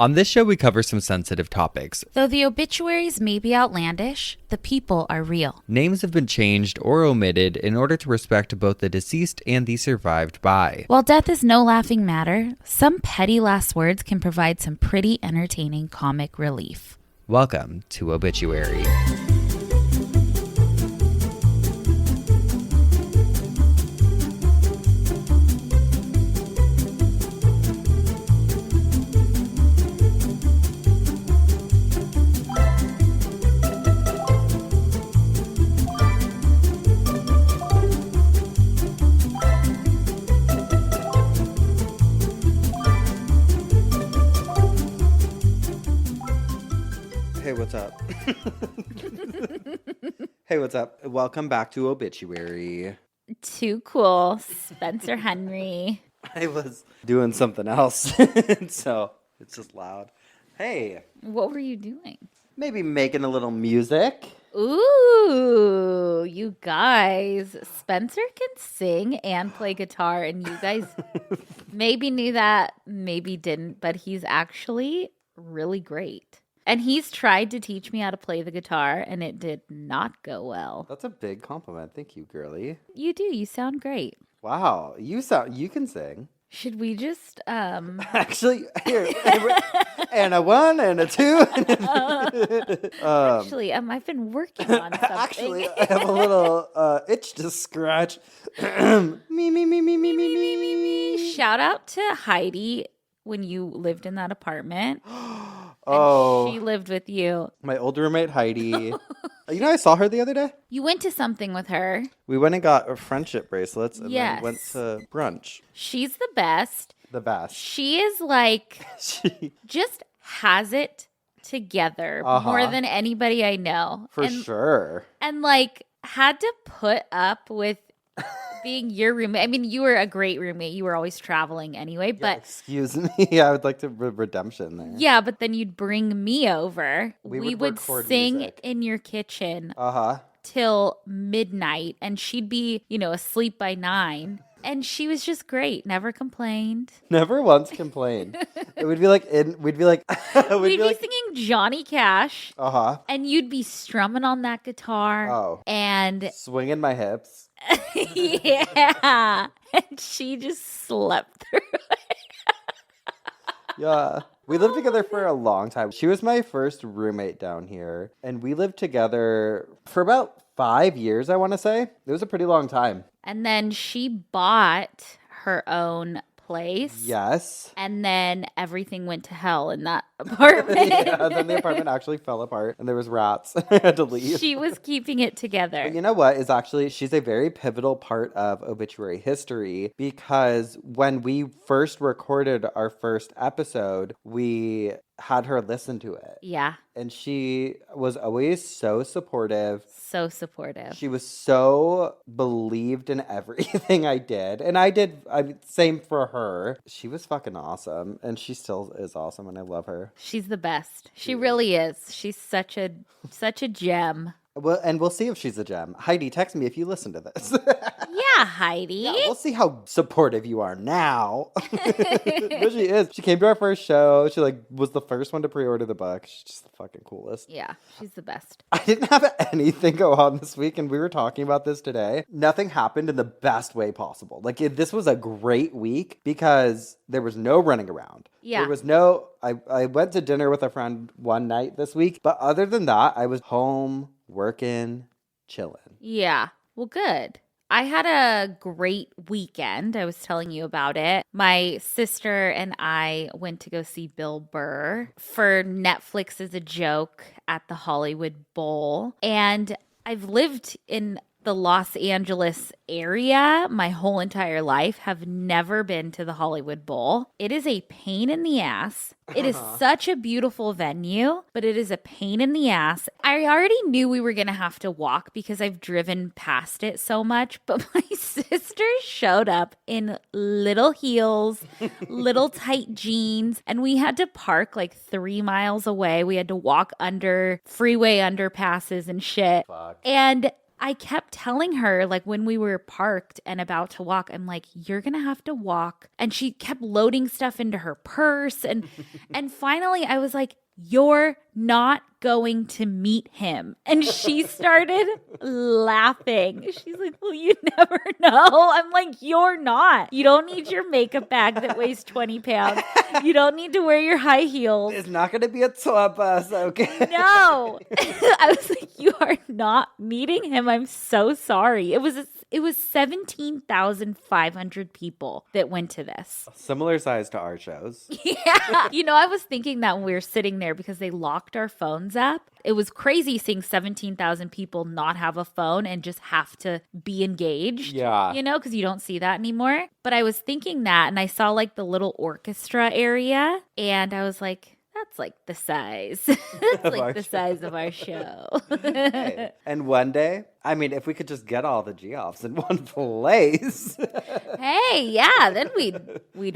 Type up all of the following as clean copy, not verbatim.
On this show, we cover some sensitive topics. Though the obituaries may be outlandish, the people are real. Names have been changed or omitted in order to respect both the deceased and the survived by. While death is no laughing matter, some petty last words can provide some pretty entertaining comic relief. Welcome to Obituary. Hey, what's up? Hey, what's up? Welcome back to Obituary. Too cool, Spencer Henry. I was doing something else, so it's just loud. Hey. What were you doing? Maybe making a little music. Ooh, you guys. Spencer can sing and play guitar, and you guys maybe knew that, maybe didn't, but he's actually really great. And he's tried to teach me how to play the guitar, and it did not go well. That's a big compliment. Thank you, girly. You do. You sound great. Wow. You can sing. Should we just, Actually, here. And a 1 and a 2. Actually, I've been working on something. Actually, I have a little itch to scratch. me. Shout out to Heidi when you lived in that apartment. Oh. She lived with you. My old roommate, Heidi. You know, I saw her the other day. You went to something with her. We went and got friendship bracelets and Yes. then went to brunch. She's the best. The best. She is like, just has it together more than anybody I know. For sure. And like, had to put up with being your roommate. I mean, you were a great roommate. You were always traveling anyway, but excuse me. I would like to redemption there. Yeah, but then you'd bring me over. We would sing music in your kitchen Uh-huh. till midnight, and she'd be, asleep by 9. And she was just great. Never complained. Never once complained. It would be like we'd be singing Johnny Cash. Uh-huh. And you'd be strumming on that guitar. Oh. And swinging my hips. yeah. And she just slept through it. Yeah. We lived together for a long time. She was my first roommate down here. And we lived together for about 5 years, I want to say. It was a pretty long time. And then she bought her own place. Yes. And then everything went to hell in that apartment. Yeah, then the apartment actually fell apart and there was rats. I had to leave. She was keeping it together. But you know what? She's a very pivotal part of obituary history because when we first recorded our first episode, we had her listen to it. Yeah. And she was always so supportive. So supportive. She was so believed in everything I did. And same for her. She was fucking awesome. And she still is awesome and I love her. She's the best. She really is. She's such a gem. Well, and we'll see if she's a gem. Heidi, text me if you listen to this. Yeah, Heidi. Yeah, we'll see how supportive you are now. But she is. She came to our first show. She was the first one to pre-order the book. She's just the fucking coolest. Yeah, she's the best. I didn't have anything go on this week, and we were talking about this today. Nothing happened in the best way possible. This was a great week because there was no running around. Yeah. There was no... I went to dinner with a friend one night this week, but other than that, I was home, working, chilling. Yeah. Well, good. I had a great weekend. I was telling you about it. My sister and I went to go see Bill Burr for Netflix as a joke at the Hollywood Bowl. And I've lived in the Los Angeles area my whole entire life, have never been to the Hollywood Bowl. It is a pain in the ass. It is such a beautiful venue, but it is a pain in the ass. I already knew we were going to have to walk because I've driven past it so much, but my sister showed up in little heels, little tight jeans, and we had to park 3 miles away. We had to walk under freeway underpasses and shit. Fuck. And I kept telling her, like when we were parked and about to walk, I'm like, you're going to have to walk. And she kept loading stuff into her purse. And finally I was like, you're not going to meet him. And she started laughing. She's like, well, you never know. I'm like, you're not. You don't need your makeup bag that weighs 20 pounds. You don't need to wear your high heels. It's not going to be a tour bus, okay? No. I was like, you are not meeting him. I'm so sorry. It was 17,500 people that went to this. Similar size to our shows. Yeah. I was thinking that when we were sitting there because they locked our phones up. It was crazy seeing 17,000 people not have a phone and just have to be engaged. Yeah. Because you don't see that anymore. But I was thinking that and I saw like the little orchestra area and I was like, that's like the size. That's like the size of our show. Hey, and one day, I mean, if we could just get all the Geoffs in one place. Hey, yeah, then we'd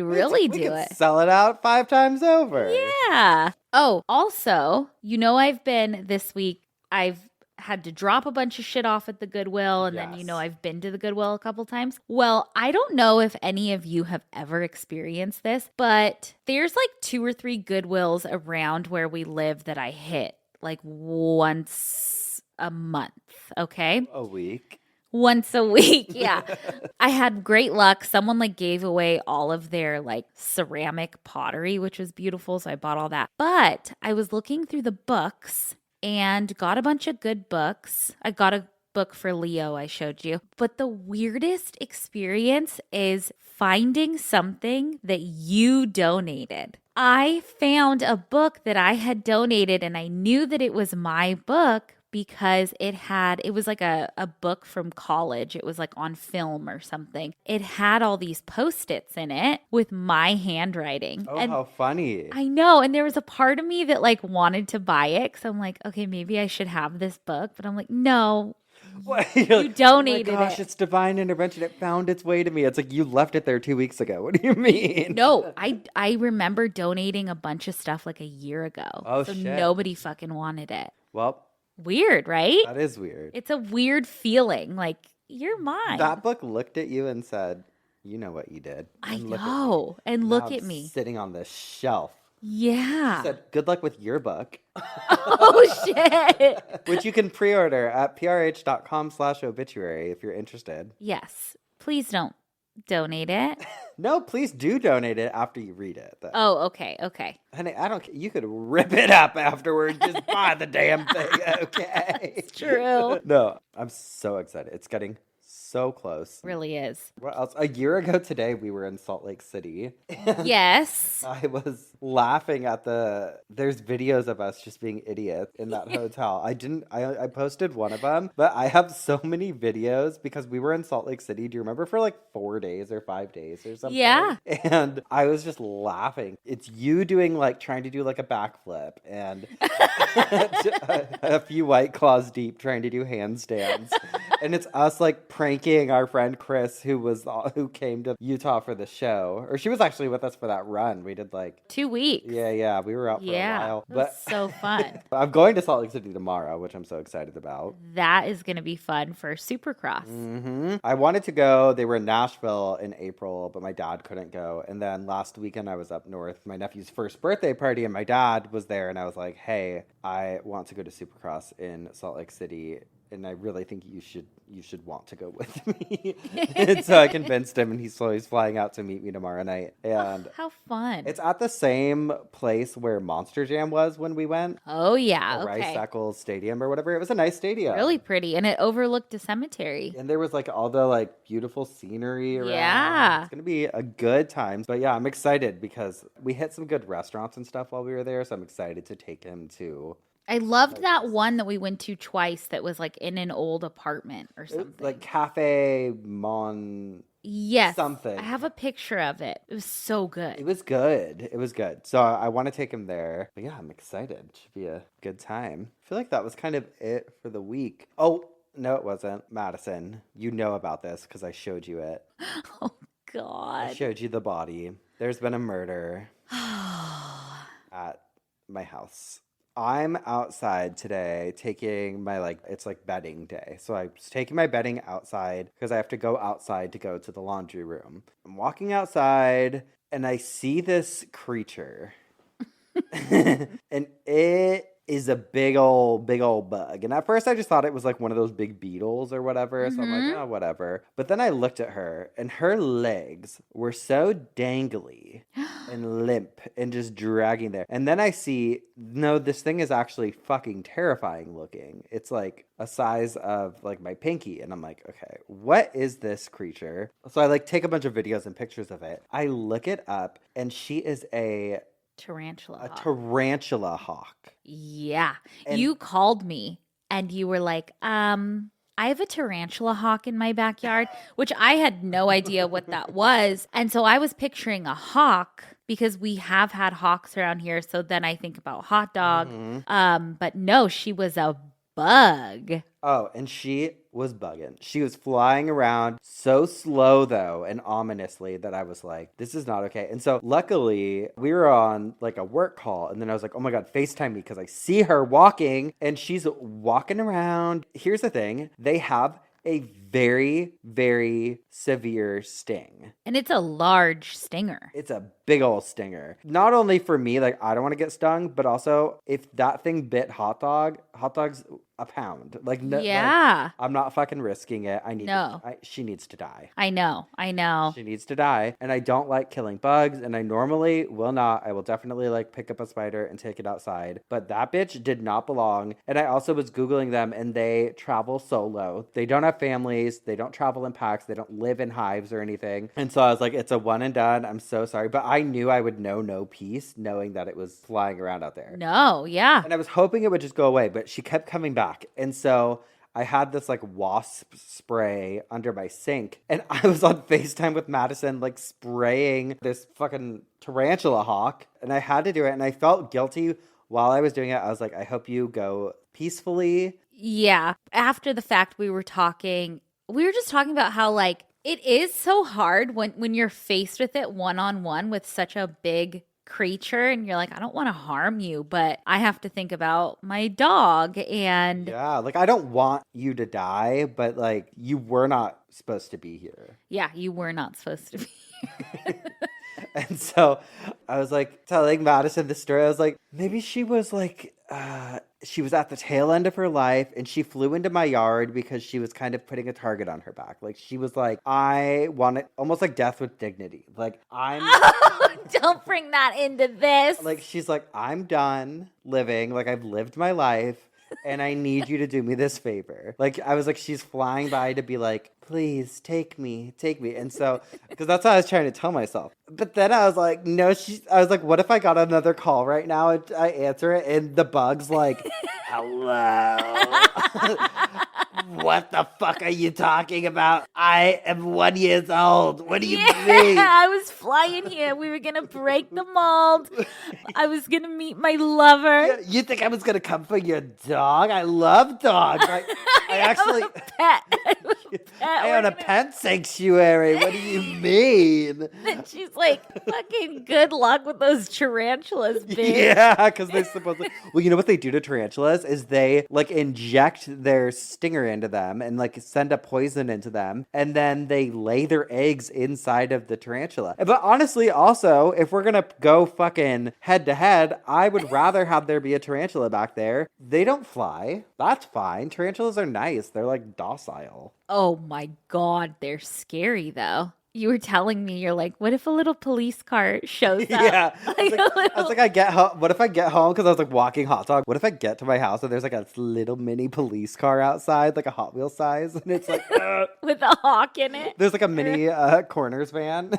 really we do could it. Sell it out 5 times over. Yeah. Oh, also, I've been this week, I've had to drop a bunch of shit off at the Goodwill. And then, I've been to the Goodwill a couple times. Well, I don't know if any of you have ever experienced this, but there's like 2 or 3 Goodwills around where we live that I hit like once a month. Okay. A week. Once a week. Yeah. I had great luck. Someone like gave away all of their like ceramic pottery, which was beautiful. So I bought all that. But I was looking through the books and got a bunch of good books. I got a book for Leo I showed you. But the weirdest experience is finding something that you donated. I found a book that I had donated and I knew that it was my book because it was like a book from college. It was like on film or something. It had all these Post-its in it with my handwriting. Oh, and how funny. I know. And there was a part of me that like wanted to buy it because I'm like, okay, maybe I should have this book. But I'm like, no, you donated oh my gosh, it. it's divine intervention. It found its way to me. It's like you left it there 2 weeks ago. What do you mean? No, I remember donating a bunch of stuff like a year ago. Oh, so shit. Nobody fucking wanted it. Well, weird, right? that is weird. It's a weird feeling. Like, you're mine. That book looked at you and said, you know what you did. I And look at know. me. And Now look it's at me. sitting on this shelf. Yeah. Said, good luck with your book. Oh, shit. Which you can pre-order at prh.com/obituary if you're interested. Yes. Please don't donate it. No, please do donate it after you read it, though. Oh, okay. Okay. Honey, I don't care. You could rip it up afterward. Just buy the damn thing, okay? It's true. No, I'm so excited. It's getting so close. Really is. What else? A year ago today, we were in Salt Lake City. Yes. I was laughing at there's videos of us just being idiots in that hotel. I posted one of them, but I have so many videos because we were in Salt Lake City. Do you remember for like 4 days or 5 days or something? Yeah. And I was just laughing. It's you trying to do like a backflip and a few White Claws deep trying to do handstands. And it's us like pranking our friend Chris who came to Utah for the show. Or she was actually with us for that run. We did like 2 weeks. Yeah, we were out for a while. It was so fun. I'm going to Salt Lake City tomorrow, which I'm so excited about. That is going to be fun for Supercross. Mm-hmm. I wanted to go. They were in Nashville in April, but my dad couldn't go. And then last weekend I was up north, my nephew's first birthday party, and my dad was there. And I was like, hey, I want to go to Supercross in Salt Lake City. And I really think you should want to go with me. And so I convinced him, and he's flying out to meet me tomorrow night. And how fun. It's at the same place where Monster Jam was when we went. Oh, yeah. The Rice Eccles Stadium or whatever. It was a nice stadium. Really pretty. And it overlooked a cemetery. And there was like all the like beautiful scenery around. Yeah. It's going to be a good time. But yeah, I'm excited because we hit some good restaurants and stuff while we were there. So I'm excited to take him to... I loved that one that we went to twice that was like in an old apartment or something. Like Cafe Mon... Yes. Something. I have a picture of it. It was so good. It was good. So I want to take him there. But yeah, I'm excited. It should be a good time. I feel like that was kind of it for the week. Oh, no, it wasn't. Madison, you know about this because I showed you it. Oh, God. I showed you the body. There's been a murder at my house. I'm outside today taking my it's like bedding day. So I was taking my bedding outside because I have to go outside to go to the laundry room. I'm walking outside and I see this creature. And it is a big old bug. And at first I just thought it was like one of those big beetles or whatever. So I'm like, oh, whatever. But then I looked at her and her legs were so dangly and limp and just dragging there. And then I see, no, this thing is actually fucking terrifying looking. It's like a size of like my pinky. And I'm like, okay, what is this creature? So I like take a bunch of videos and pictures of it. I look it up and she is a Tarantula hawk. tarantula hawk. Yeah. And you called me and you were like, I have a tarantula hawk in my backyard, which I had no idea what that was. And so I was picturing a hawk because we have had hawks around here. So then I think about hot dog. But no, she was a bug. Oh, and she was bugging. She was flying around so slow, though, and ominously that I was like, this is not okay. And so luckily, we were on like a work call. And then I was like, oh my God, FaceTime me because I see her walking and she's walking around. Here's the thing. They have a very, very severe sting. And it's a large stinger. It's a big old stinger. Not only for me, like I don't want to get stung, but also if that thing bit hot dog's a pound. Like, no, yeah. like, I'm not fucking risking it. No. She needs to die. I know. She needs to die. And I don't like killing bugs. And I normally will not. I will definitely like pick up a spider and take it outside. But that bitch did not belong. And I also was Googling them and they travel solo. They don't have families. They don't travel in packs. They don't live in hives or anything. And so I was like, it's a one and done. I'm so sorry. But I knew I would know no peace knowing that it was flying around out there. No, yeah. And I was hoping it would just go away, but she kept coming back. And so I had this like wasp spray under my sink and I was on FaceTime with Madison, like spraying this fucking tarantula hawk. And I had to do it. And I felt guilty while I was doing it. I was like, I hope you go peacefully. Yeah. After the fact, we were just talking about how like it is so hard when you're faced with it one-on-one with such a big creature and you're like, I don't want to harm you, but I have to think about my dog. And yeah, like I don't want you to die, but like you were not supposed to be here. Yeah, you were not supposed to be here. And so I was like telling Madison this story. I was like, maybe she was like, she was at the tail end of her life and she flew into my yard because she was kind of putting a target on her back. Like she was like, I want it almost like death with dignity. Like Don't bring that into this. Like she's like, I'm done living. Like I've lived my life. And I need you to do me this favor. Like, I was like, she's flying by to be like, please take me. And so, because that's what I was trying to tell myself. But then I was like, no, I was like, what if I got another call right now and I answer it and the bug's like, hello. What the fuck are you talking about? I am 1 year old. What do you mean? I was flying here. We were going to break the mold. I was going to meet my lover. You think I was going to come for your dog? I love dogs. I actually... a pet. I own a pet sanctuary. What do you mean? And she's like, fucking good luck with those tarantulas, bitch. Yeah, because they supposedly... Well, you know what they do to tarantulas is they, like, inject their stinger into them and, like, send a poison into them, and then they lay their eggs inside of the tarantula. But honestly, also, if we're gonna go fucking head-to-head, I would rather have there be a tarantula back there. They don't fly. That's fine. Tarantulas are nice. They're, like, docile. Oh my God, they're scary though. You were telling me, you're like, what if a little police car shows up? Yeah. I was like, I get home. What if I get home? Because I was like walking hot dog. What if I get to my house and there's like a little mini police car outside, like a Hot Wheels size? And it's like, with a hawk in it. There's like a mini Corners van.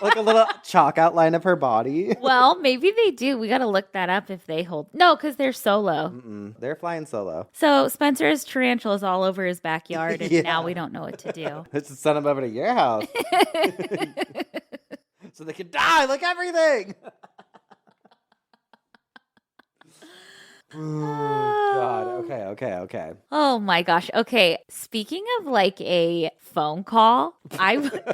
Like a little chalk outline of her body. Well, maybe they do. We got to look that up if they hold. No, because they're solo. They're flying solo. So Spencer has tarantulas all over his backyard, and now we don't know what to do. Let's just send them over to your house. So they can die like everything. Oh, God. Okay. Oh my gosh. Okay. Speaking of like a phone call,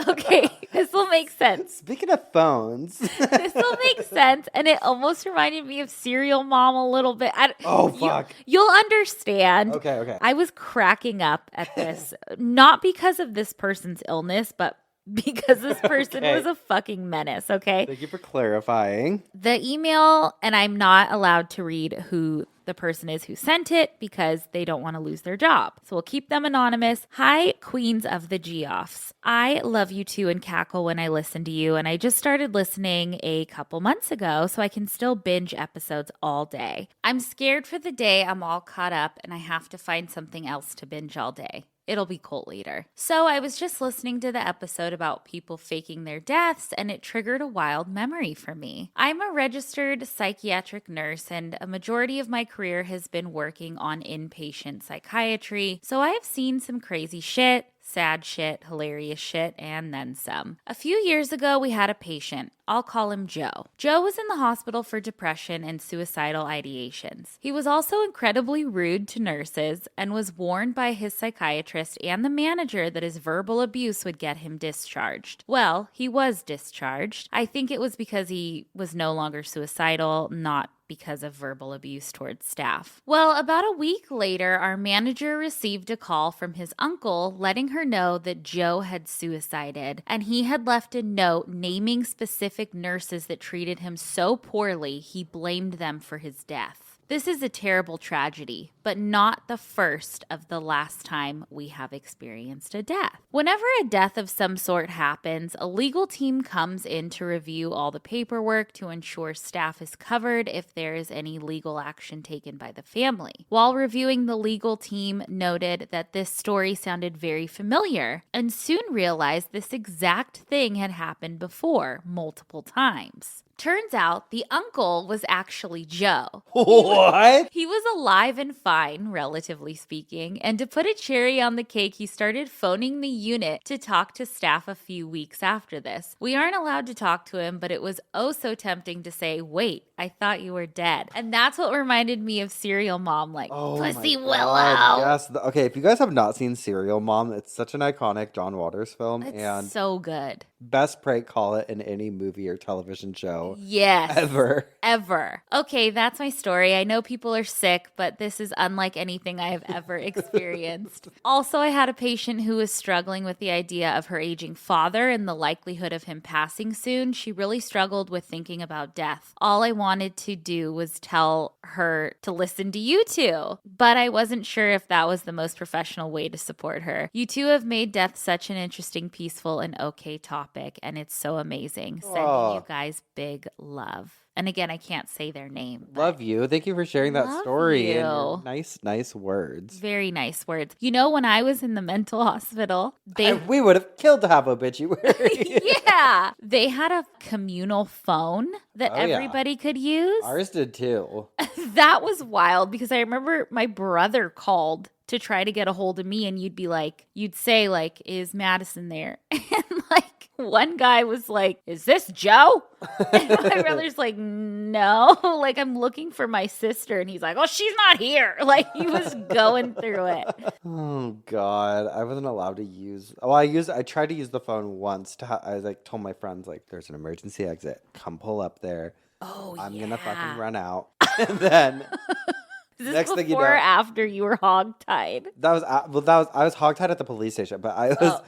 okay, this will make sense. Speaking of phones. This will make sense. And it almost reminded me of Serial Mom a little bit. Fuck. You'll understand. Okay. I was cracking up at this, not because of this person's illness, but because this person was a fucking menace, okay? Thank you for clarifying. The email, and I'm not allowed to read who the person is who sent it because they don't want to lose their job. So we'll keep them anonymous. Hi, queens of the Geoffs. I love you too and cackle when I listen to you, and I just started listening a couple months ago, so I can still binge episodes all day. I'm scared for the day I'm all caught up and I have to find something else to binge all day. It'll be cult leader. So I was just listening to the episode about people faking their deaths, and it triggered a wild memory for me. I'm a registered psychiatric nurse, and a majority of my career has been working on inpatient psychiatry, so I have seen some crazy shit, sad shit, hilarious shit, and then some. A few years ago, we had a patient. I'll call him Joe. Joe was in the hospital for depression and suicidal ideations. He was also incredibly rude to nurses and was warned by his psychiatrist and the manager that his verbal abuse would get him discharged. Well, he was discharged. I think it was because he was no longer suicidal, not because of verbal abuse towards staff. Well, about a week later, our manager received a call from his uncle letting her know that Joe had suicided, and he had left a note naming specific nurses that treated him so poorly he blamed them for his death. This is a terrible tragedy, but not the first of the last time we have experienced a death. Whenever a death of some sort happens, a legal team comes in to review all the paperwork to ensure staff is covered if there is any legal action taken by the family. While reviewing, the legal team noted that this story sounded very familiar and soon realized this exact thing had happened before multiple times. Turns out the uncle was actually Joe. What? He was alive and fine, relatively speaking, and to put a cherry on the cake, he started phoning the unit to talk to staff a few weeks after this. We aren't allowed to talk to him, but it was oh so tempting to say, wait, I thought you were dead. And that's what reminded me of Serial Mom, like, Pussy Willow. Yes. Okay, if you guys have not seen Serial Mom, it's such an iconic John Waters film. It's so good. Best prank call it in any movie or television show. Yes. Ever. Okay, that's my story. I know people are sick, but this is unlike anything I have ever experienced. Also, I had a patient who was struggling with the idea of her aging father and the likelihood of him passing soon. She really struggled with thinking about death. All I wanted to do was tell her to listen to you two, but I wasn't sure if that was the most professional way to support her. You two have made death such an interesting, peaceful, and okay topic, and it's so amazing. Sending you guys big love. And again, I can't say their name. Love you. Thank you for sharing that story. You. And your nice words. Very nice words. You know, when I was in the mental hospital, we would have killed to have obituary. Yeah. They had a communal phone that everybody could use. Ours did too. That was wild because I remember my brother called to try to get a hold of me, and you'd say, is Madison there? And one guy was like, is this Joe? And my brother's like, no, I'm looking for my sister. And he's like, oh, she's not here. He was going through it. Oh God. I wasn't allowed to use, I tried to use the phone once I told my friends, there's an emergency exit. Come pull up there. Oh, I'm going to fucking run out. And then Is this next before thing you know, or after you were hogtied? I was hogtied at the police station, but I was,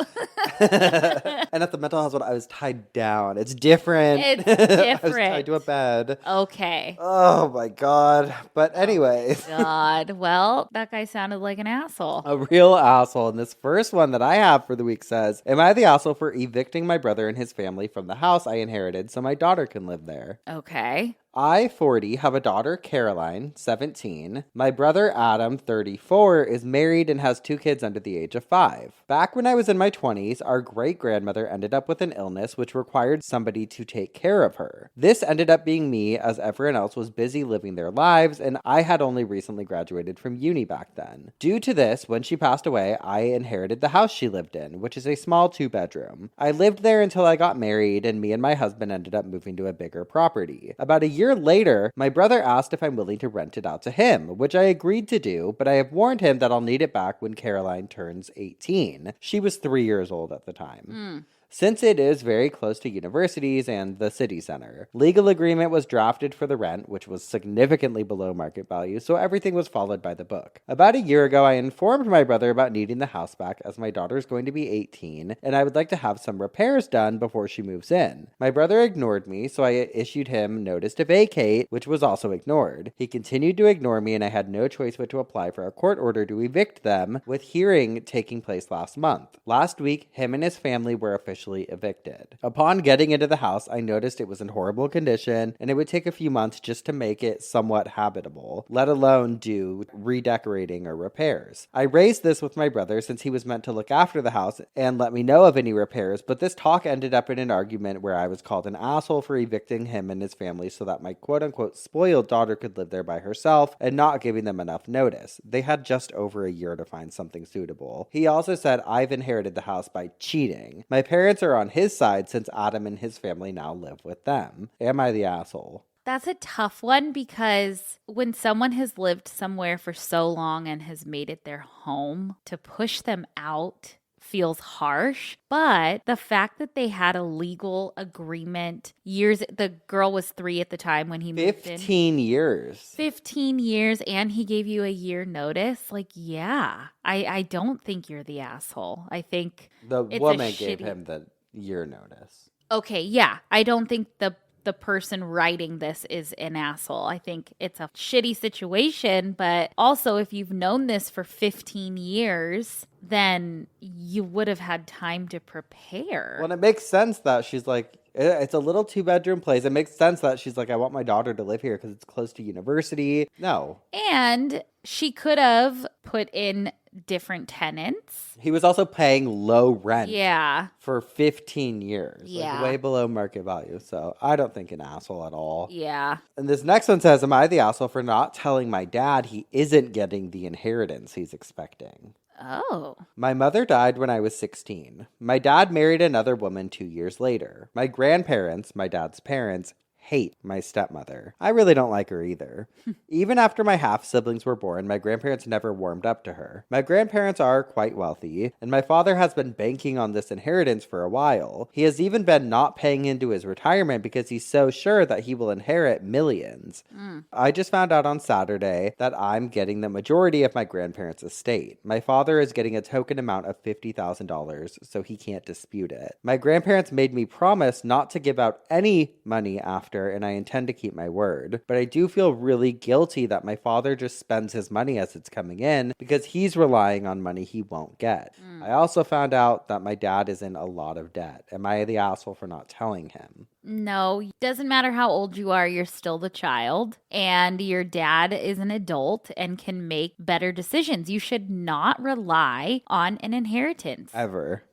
and at the mental hospital, I was tied down. It's different. It's different. I was tied to a bed. Okay. Oh my God. But anyways. God. Well, that guy sounded like an asshole. A real asshole. And this first one that I have for the week says, am I the asshole for evicting my brother and his family from the house I inherited so my daughter can live there? Okay. I, 40, have a daughter, Caroline, 17. My brother, Adam, 34, is married and has 2 kids under the age of 5. Back when I was in my 20s, our great-grandmother ended up with an illness which required somebody to take care of her. This ended up being me, as everyone else was busy living their lives, and I had only recently graduated from uni back then. Due to this, when she passed away, I inherited the house she lived in, which is a small 2-bedroom. I lived there until I got married, and me and my husband ended up moving to a bigger property. About a year year later, my brother asked if I'm willing to rent it out to him, which I agreed to do, but I have warned him that I'll need it back when Caroline turns 18. She was 3 years old at the time. Since it is very close to universities and the city center, legal agreement was drafted for the rent, which was significantly below market value, so everything was followed by the book. About a year ago, I informed my brother about needing the house back as my daughter is going to be 18, and I would like to have some repairs done before she moves in. My brother ignored me, so I issued him notice to vacate, which was also ignored. He continued to ignore me, and I had no choice but to apply for a court order to evict them, with hearing taking place last month. Last week, him and his family were officially evicted. Upon getting into the house, I noticed it was in horrible condition and it would take a few months just to make it somewhat habitable, let alone do redecorating or repairs. I raised this with my brother since he was meant to look after the house and let me know of any repairs, but this talk ended up in an argument where I was called an asshole for evicting him and his family so that my quote-unquote spoiled daughter could live there by herself and not giving them enough notice. They had just over a year to find something suitable. He also said I've inherited the house by cheating. My parents are on his side since Adam and his family now live with them. Am I the asshole? That's a tough one because when someone has lived somewhere for so long and has made it their home, to push them out feels harsh. But the fact that they had a legal agreement the girl was 3 at the time when he moved in. 15 years. 15 years, and he gave you a year notice. Like, yeah, I don't think you're the asshole. I think the woman gave him the year notice. Okay, yeah. I don't think the person writing this is an asshole. I think it's a shitty situation, but also if you've known this for 15 years, then you would have had time to prepare. Well, it makes sense that she's like, it's a little 2-bedroom place. It makes sense that she's like, I want my daughter to live here because it's close to university. No. And she could have put in different tenants. He was also paying low rent. Yeah. For 15 years. Yeah. Like way below market value. So I don't think an asshole at all. Yeah. And this next one says, am I the asshole for not telling my dad he isn't getting the inheritance he's expecting? Oh. My mother died when I was 16. My dad married another woman 2 years later. My grandparents, my dad's parents, hate my stepmother. I really don't like her either. Even after my half-siblings were born, my grandparents never warmed up to her. My grandparents are quite wealthy, and my father has been banking on this inheritance for a while. He has even been not paying into his retirement because he's so sure that he will inherit millions. I just found out on Saturday that I'm getting the majority of my grandparents' estate. My father is getting a token amount of $50,000, so he can't dispute it. My grandparents made me promise not to give out any money after, and I intend to keep my word. But I do feel really guilty that my father just spends his money as it's coming in because he's relying on money he won't get. I also found out that my dad is in a lot of debt. Am I the asshole for not telling him? No, it doesn't matter how old you are, you're still the child, and your dad is an adult and can make better decisions. You should not rely on an inheritance. Ever.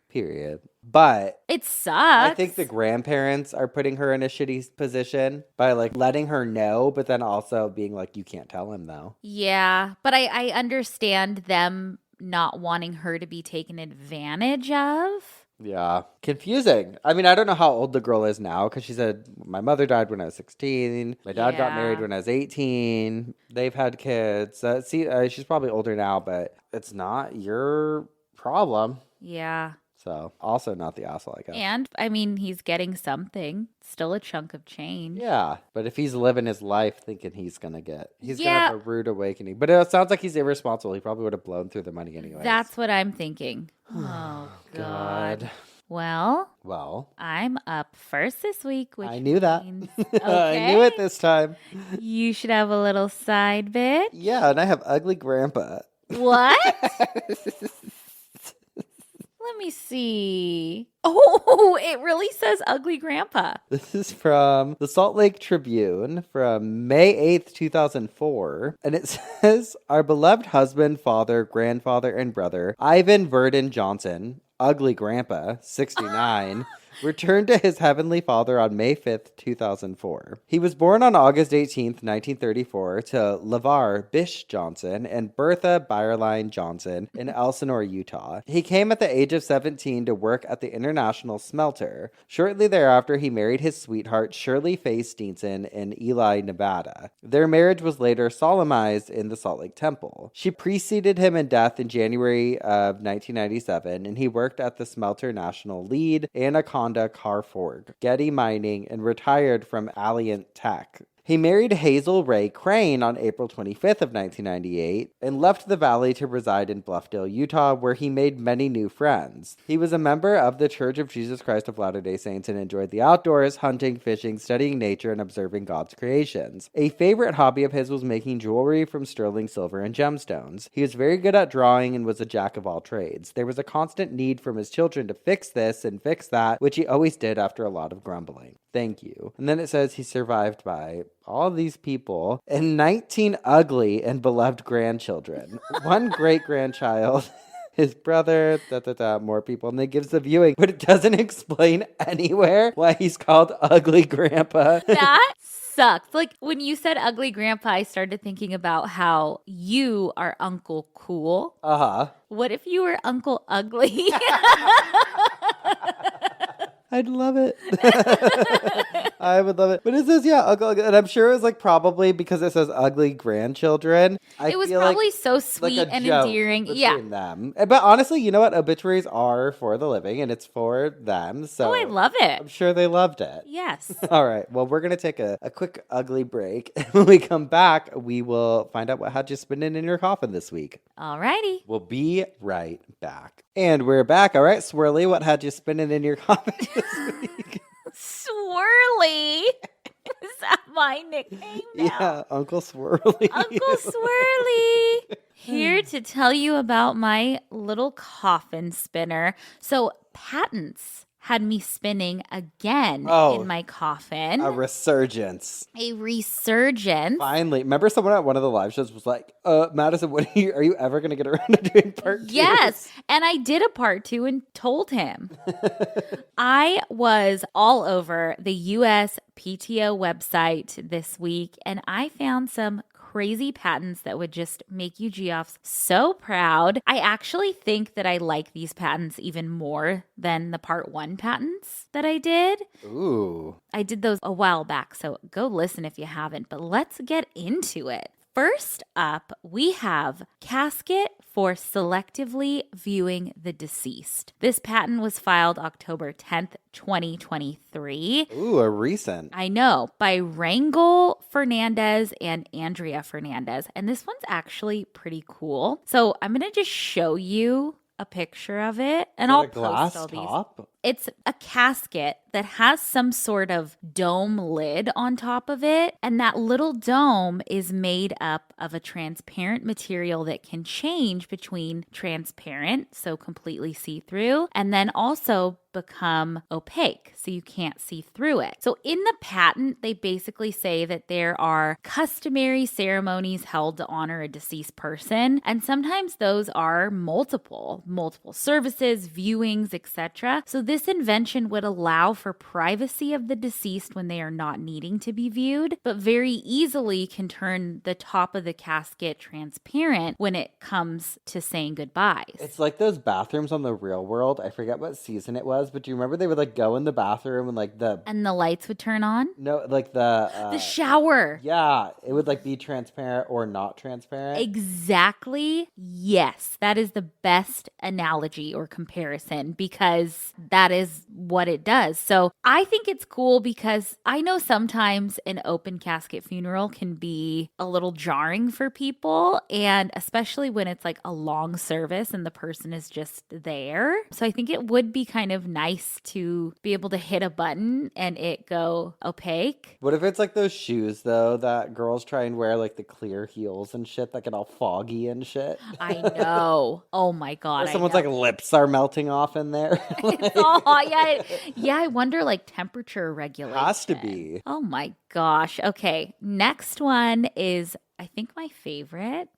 Period. But it sucks. I think the grandparents are putting her in a shitty position by like letting her know, but then also being like, you can't tell him though. Yeah, but I understand them not wanting her to be taken advantage of. Yeah. Confusing. I mean, I don't know how old the girl is now because she said, my mother died when I was 16. My dad got married when I was 18. They've had kids. She's probably older now, but it's not your problem. Yeah. So, also not the asshole, I guess. And, I mean, he's getting something. Still a chunk of change. Yeah, but if he's living his life thinking he's going to have a rude awakening. But it sounds like he's irresponsible. He probably would have blown through the money anyway. That's what I'm thinking. Oh, God. Well, I'm up first this week, which I knew that. Okay. I knew it this time. You should have a little side bit. Yeah, and I have ugly grandpa. What? Let me see. Oh, it really says ugly grandpa. This is from the Salt Lake Tribune from May 8th, 2004. And it says, our beloved husband, father, grandfather, and brother, Ivan Verdon Johnson, ugly grandpa, 69, returned to his heavenly Father on May 5th, 2004. He was born on August 18th, 1934 to LeVar Bish Johnson and Bertha Byerline Johnson in Elsinore, Utah. He came at the age of 17 to work at the International Smelter. Shortly thereafter, he married his sweetheart Shirley Faye Steenson in Ely, Nevada. Their marriage was later solemnized in the Salt Lake Temple. She preceded him in death in January of 1997, and he worked at the Smelter National Lead, Anaconda Carfork, Getty Mining, and retired from Alliant Tech. He married Hazel Ray Crane on April 25th of 1998 and left the valley to reside in Bluffdale, Utah, where he made many new friends. He was a member of the Church of Jesus Christ of Latter-day Saints and enjoyed the outdoors, hunting, fishing, studying nature, and observing God's creations. A favorite hobby of his was making jewelry from sterling silver and gemstones. He was very good at drawing and was a jack of all trades. There was a constant need from his children to fix this and fix that, which he always did after a lot of grumbling. Thank you. And then it says he survived by all these people and 19 ugly and beloved grandchildren. One great-grandchild, his brother, more people. And it gives the viewing, but it doesn't explain anywhere why he's called Ugly Grandpa. That sucks. Like when you said ugly grandpa, I started thinking about how you are Uncle Cool. Uh-huh. What if you were Uncle Ugly? I'd love it. I would love it. But it says, yeah, ugly. And I'm sure it was like probably because it says ugly grandchildren. It was probably like, so sweet like and endearing. Yeah. Them. But honestly, you know what? Obituaries are for the living and it's for them. So I love it. I'm sure they loved it. Yes. All right. Well, we're going to take a quick ugly break. When we come back, we will find out what had you spinning in your coffin this week. All righty. We'll be right back. And we're back. All right, Swirly, what had you spinning in your coffin this week? Swirly? Is that my nickname now? Yeah, Uncle Swirly. Uncle Swirly. Here to tell you about my little coffin spinner. So, patents had me spinning again in my coffin. A resurgence. A resurgence. Finally. Remember someone at one of the live shows was like, Madison, are you ever going to get around to doing part 2? Yes. And I did a part 2 and told him. I was all over the USPTO website this week, and I found some crazy patents that would just make you Geoffs so proud. I actually think that I like these patents even more than the part 1 patents that I did. Ooh. I did those a while back, so go listen if you haven't, but let's get into it. First up, we have casket for selectively viewing the deceased. This patent was filed October 10th, 2023. Ooh, a recent. I know, by Rangel Fernandez and Andrea Fernandez. And this one's actually pretty cool. So I'm going to just show you a picture of it, and I'll post all these. It's a casket that has some sort of dome lid on top of it, and that little dome is made up of a transparent material that can change between transparent, so completely see-through, and then also become opaque, so you can't see through it. So in the patent, they basically say that there are customary ceremonies held to honor a deceased person, and sometimes those are multiple services, viewings, etc. So this invention would allow for privacy of the deceased when they are not needing to be viewed, but very easily can turn the top of the casket transparent when it comes to saying goodbyes. It's like those bathrooms on The Real World. I forget what season it was, but do you remember they would like go in the bathroom and like and the lights would turn on? No, like the shower. Yeah, it would like be transparent or not transparent. Exactly. Yes, that is the best analogy or comparison because that is what it does. So I think it's cool because I know sometimes an open casket funeral can be a little jarring for people, and especially when it's like a long service and the person is just there. So I think it would be kind of nice to be able to hit a button and it go opaque. What if it's like those shoes though that girls try and wear, like the clear heels and shit that get all foggy and shit? I know. Oh my God. Or someone's like lips are melting off in there. It's all hot. Yeah, I wonder like temperature regulation. Has to be. Oh my gosh. Okay. Next one is, I think, my favorite.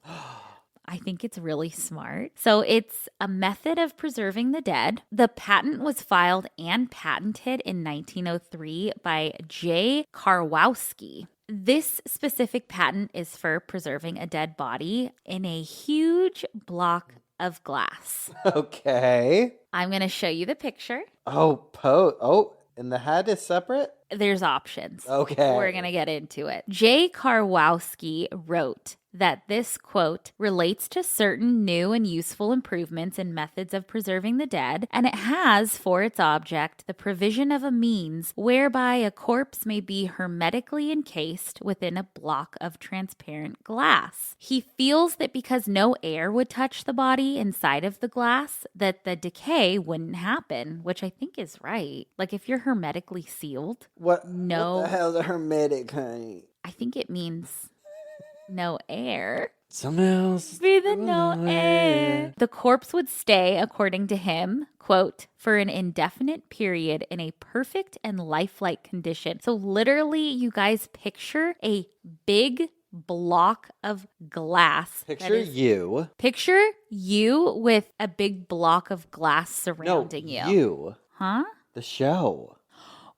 I think it's really smart. So it's a method of preserving the dead. The patent was filed and patented in 1903 by J. Karwowski. This specific patent is for preserving a dead body in a huge block of glass. Okay. I'm going to show you the picture. Oh, and the head is separate? There's options. Okay. We're going to get into it. J. Karwowski wrote that this, quote, relates to certain new and useful improvements in methods of preserving the dead, and it has for its object the provision of a means whereby a corpse may be hermetically encased within a block of transparent glass. He feels that because no air would touch the body inside of the glass, that the decay wouldn't happen, which I think is right. Like if you're hermetically sealed, What the hell's a hermetic, honey? I think it means no air. Something else. Breathing no air. The corpse would stay, according to him, quote, for an indefinite period in a perfect and lifelike condition. So literally, you guys picture a big block of glass. Picture you. Picture you with a big block of glass surrounding you. You. Huh? The show.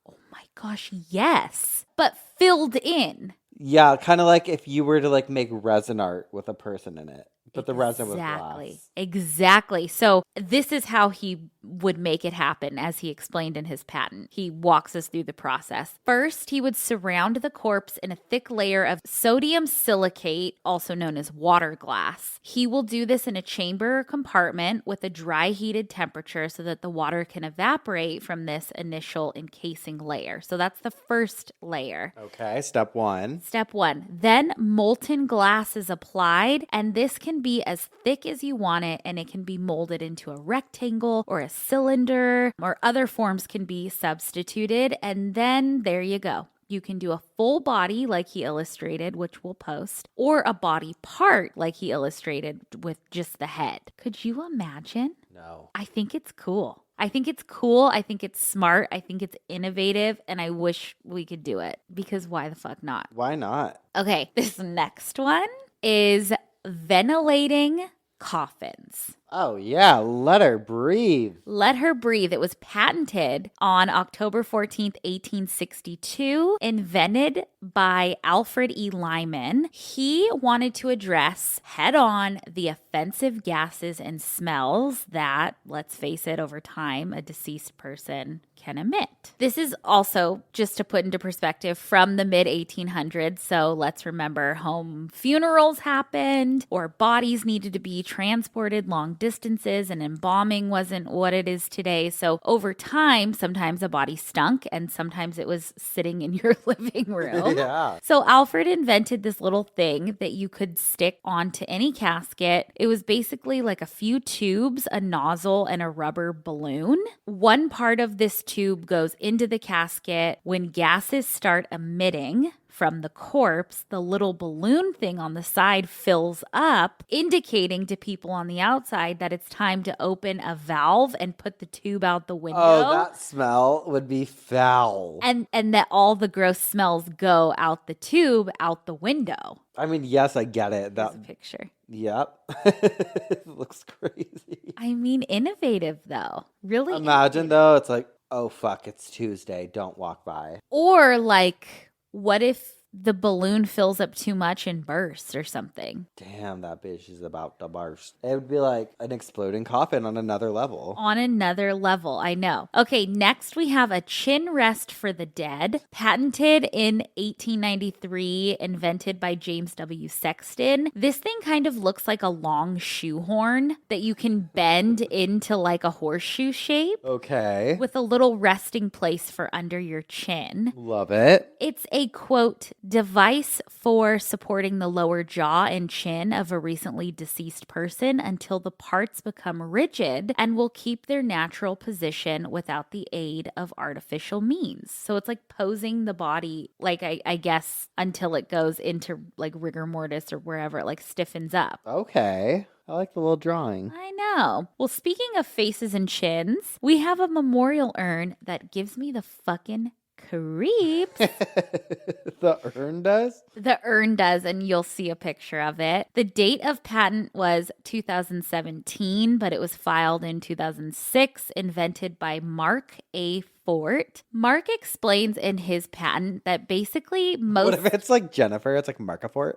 Oh my gosh, yes. But filled in. Yeah, kind of like if you were to like make resin art with a person in it, but the resin was glass. Exactly. So this is how he would make it happen, as he explained in his patent. He walks us through the process. First, he would surround the corpse in a thick layer of sodium silicate, also known as water glass. He will do this in a chamber or compartment with a dry heated temperature so that the water can evaporate from this initial encasing layer. So that's the first layer. Okay, step one. Step one. Then molten glass is applied, and this can be as thick as you want it, and it can be molded into a rectangle or a cylinder, or other forms can be substituted, and then there you go. You can do a full body like he illustrated, which we'll post, or a body part like he illustrated with just the head. Could you imagine? No. I think it's cool. I think it's cool. I think it's smart. I think it's innovative, and I wish we could do it, because why the fuck not? Why not? Okay, this next one is ventilating coffins. Oh, yeah. Let her breathe. Let Her Breathe. It was patented on October 14th, 1862, invented by Alfred E. Lyman. He wanted to address head on the offensive gases and smells that, let's face it, over time, a deceased person can emit. This is also, just to put into perspective, from the mid 1800s. So let's remember home funerals happened, or bodies needed to be transported long distances, and embalming wasn't what it is today. So over time, sometimes a body stunk and sometimes it was sitting in your living room. Yeah. So Alfred invented this little thing that you could stick onto any casket. It was basically like a few tubes, a nozzle, and a rubber balloon. One part of this tube goes into the casket. When gases start emitting from the corpse, the little balloon thing on the side fills up, indicating to people on the outside that it's time to open a valve and put the tube out the window. Oh, that smell would be foul. And that all the gross smells go out the tube, out the window. I mean, yes, I get it. There's a picture. Yep. It looks crazy. I mean, innovative though. Really Imagine though, it's like, oh fuck, it's Tuesday. Don't walk by. Or like, what if the balloon fills up too much and bursts or something? Damn, that bitch is about to burst. It would be like an exploding coffin on another level. On another level, I know. Okay, next we have a chin rest for the dead, patented in 1893, invented by James W. Sexton. This thing kind of looks like a long shoehorn that you can bend into like a horseshoe shape. Okay. With a little resting place for under your chin. Love it. It's a, quote, device for supporting the lower jaw and chin of a recently deceased person until the parts become rigid and will keep their natural position without the aid of artificial means. So it's like posing the body, like I guess, until it goes into like rigor mortis or wherever it like stiffens up. Okay. I like the little drawing. I know. Well, speaking of faces and chins, we have a memorial urn that gives me the fucking creeps. The urn does? The urn does, and you'll see a picture of it. The date of patent was 2017, but it was filed in 2006, invented by Mark A. Fort. Mark explains in his patent that basically most... What if it's like Jennifer? It's like Markafort?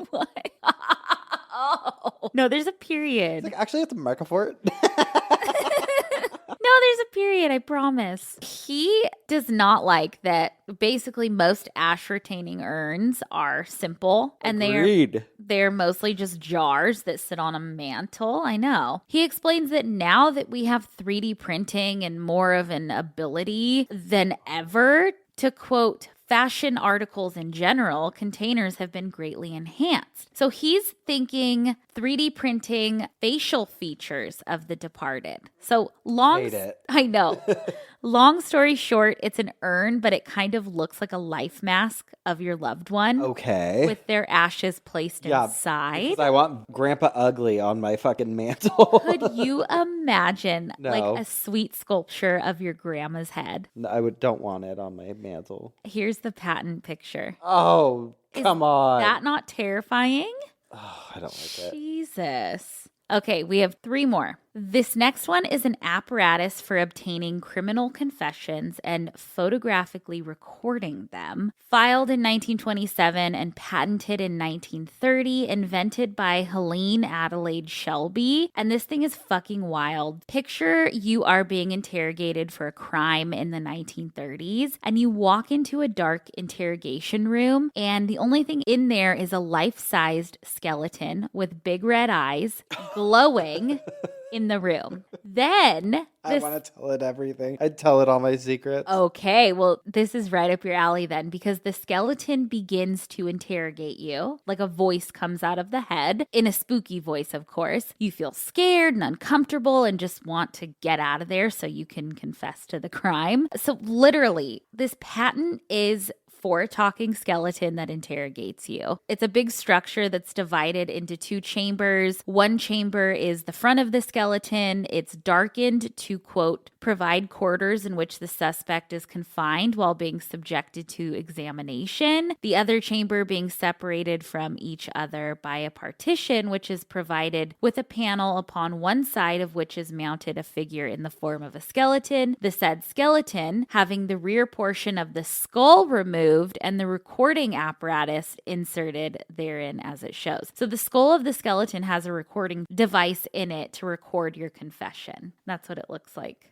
What? Oh. No, there's a period. It's like, actually, it's Markafort. No, there's a period, I promise. He does not like that basically most ash-retaining urns are simple. And they're mostly just jars that sit on a mantle. I know. He explains that now that we have 3D printing and more of an ability than ever to, quote, fashion articles in general, containers have been greatly enhanced. So he's thinking 3D printing facial features of the departed. So Hate it. I know. Long story short, it's an urn, but it kind of looks like a life mask of your loved one. Okay. With their ashes placed inside. Because I want Grandpa Ugly on my fucking mantle. Could you imagine No. like a sweet sculpture of your grandma's head? No, don't want it on my mantle. Here's the patent picture. Oh, come on. Is that not terrifying? Oh, I don't like it. Jesus. Okay, we have 3 more. This next one is an apparatus for obtaining criminal confessions and photographically recording them. Filed in 1927 and patented in 1930, invented by Helene Adelaide Shelby. And this thing is fucking wild. Picture you are being interrogated for a crime in the 1930s, and you walk into a dark interrogation room, and the only thing in there is a life-sized skeleton with big red eyes, glowing in the room. Then I want to tell it everything. I'd tell it all my secrets. Okay, well, this is right up your alley then, because the skeleton begins to interrogate you. Like a voice comes out of the head, in a spooky voice, of course. You feel scared and uncomfortable and just want to get out of there so you can confess to the crime. So literally, this patent is for a talking skeleton that interrogates you. It's a big structure that's divided into 2 chambers. One chamber is the front of the skeleton. It's darkened to, quote, provide quarters in which the suspect is confined while being subjected to examination. The other chamber being separated from each other by a partition, which is provided with a panel upon one side of which is mounted a figure in the form of a skeleton. The said skeleton having the rear portion of the skull removed and the recording apparatus inserted therein as it shows. So the skull of the skeleton has a recording device in it to record your confession. That's what it looks like.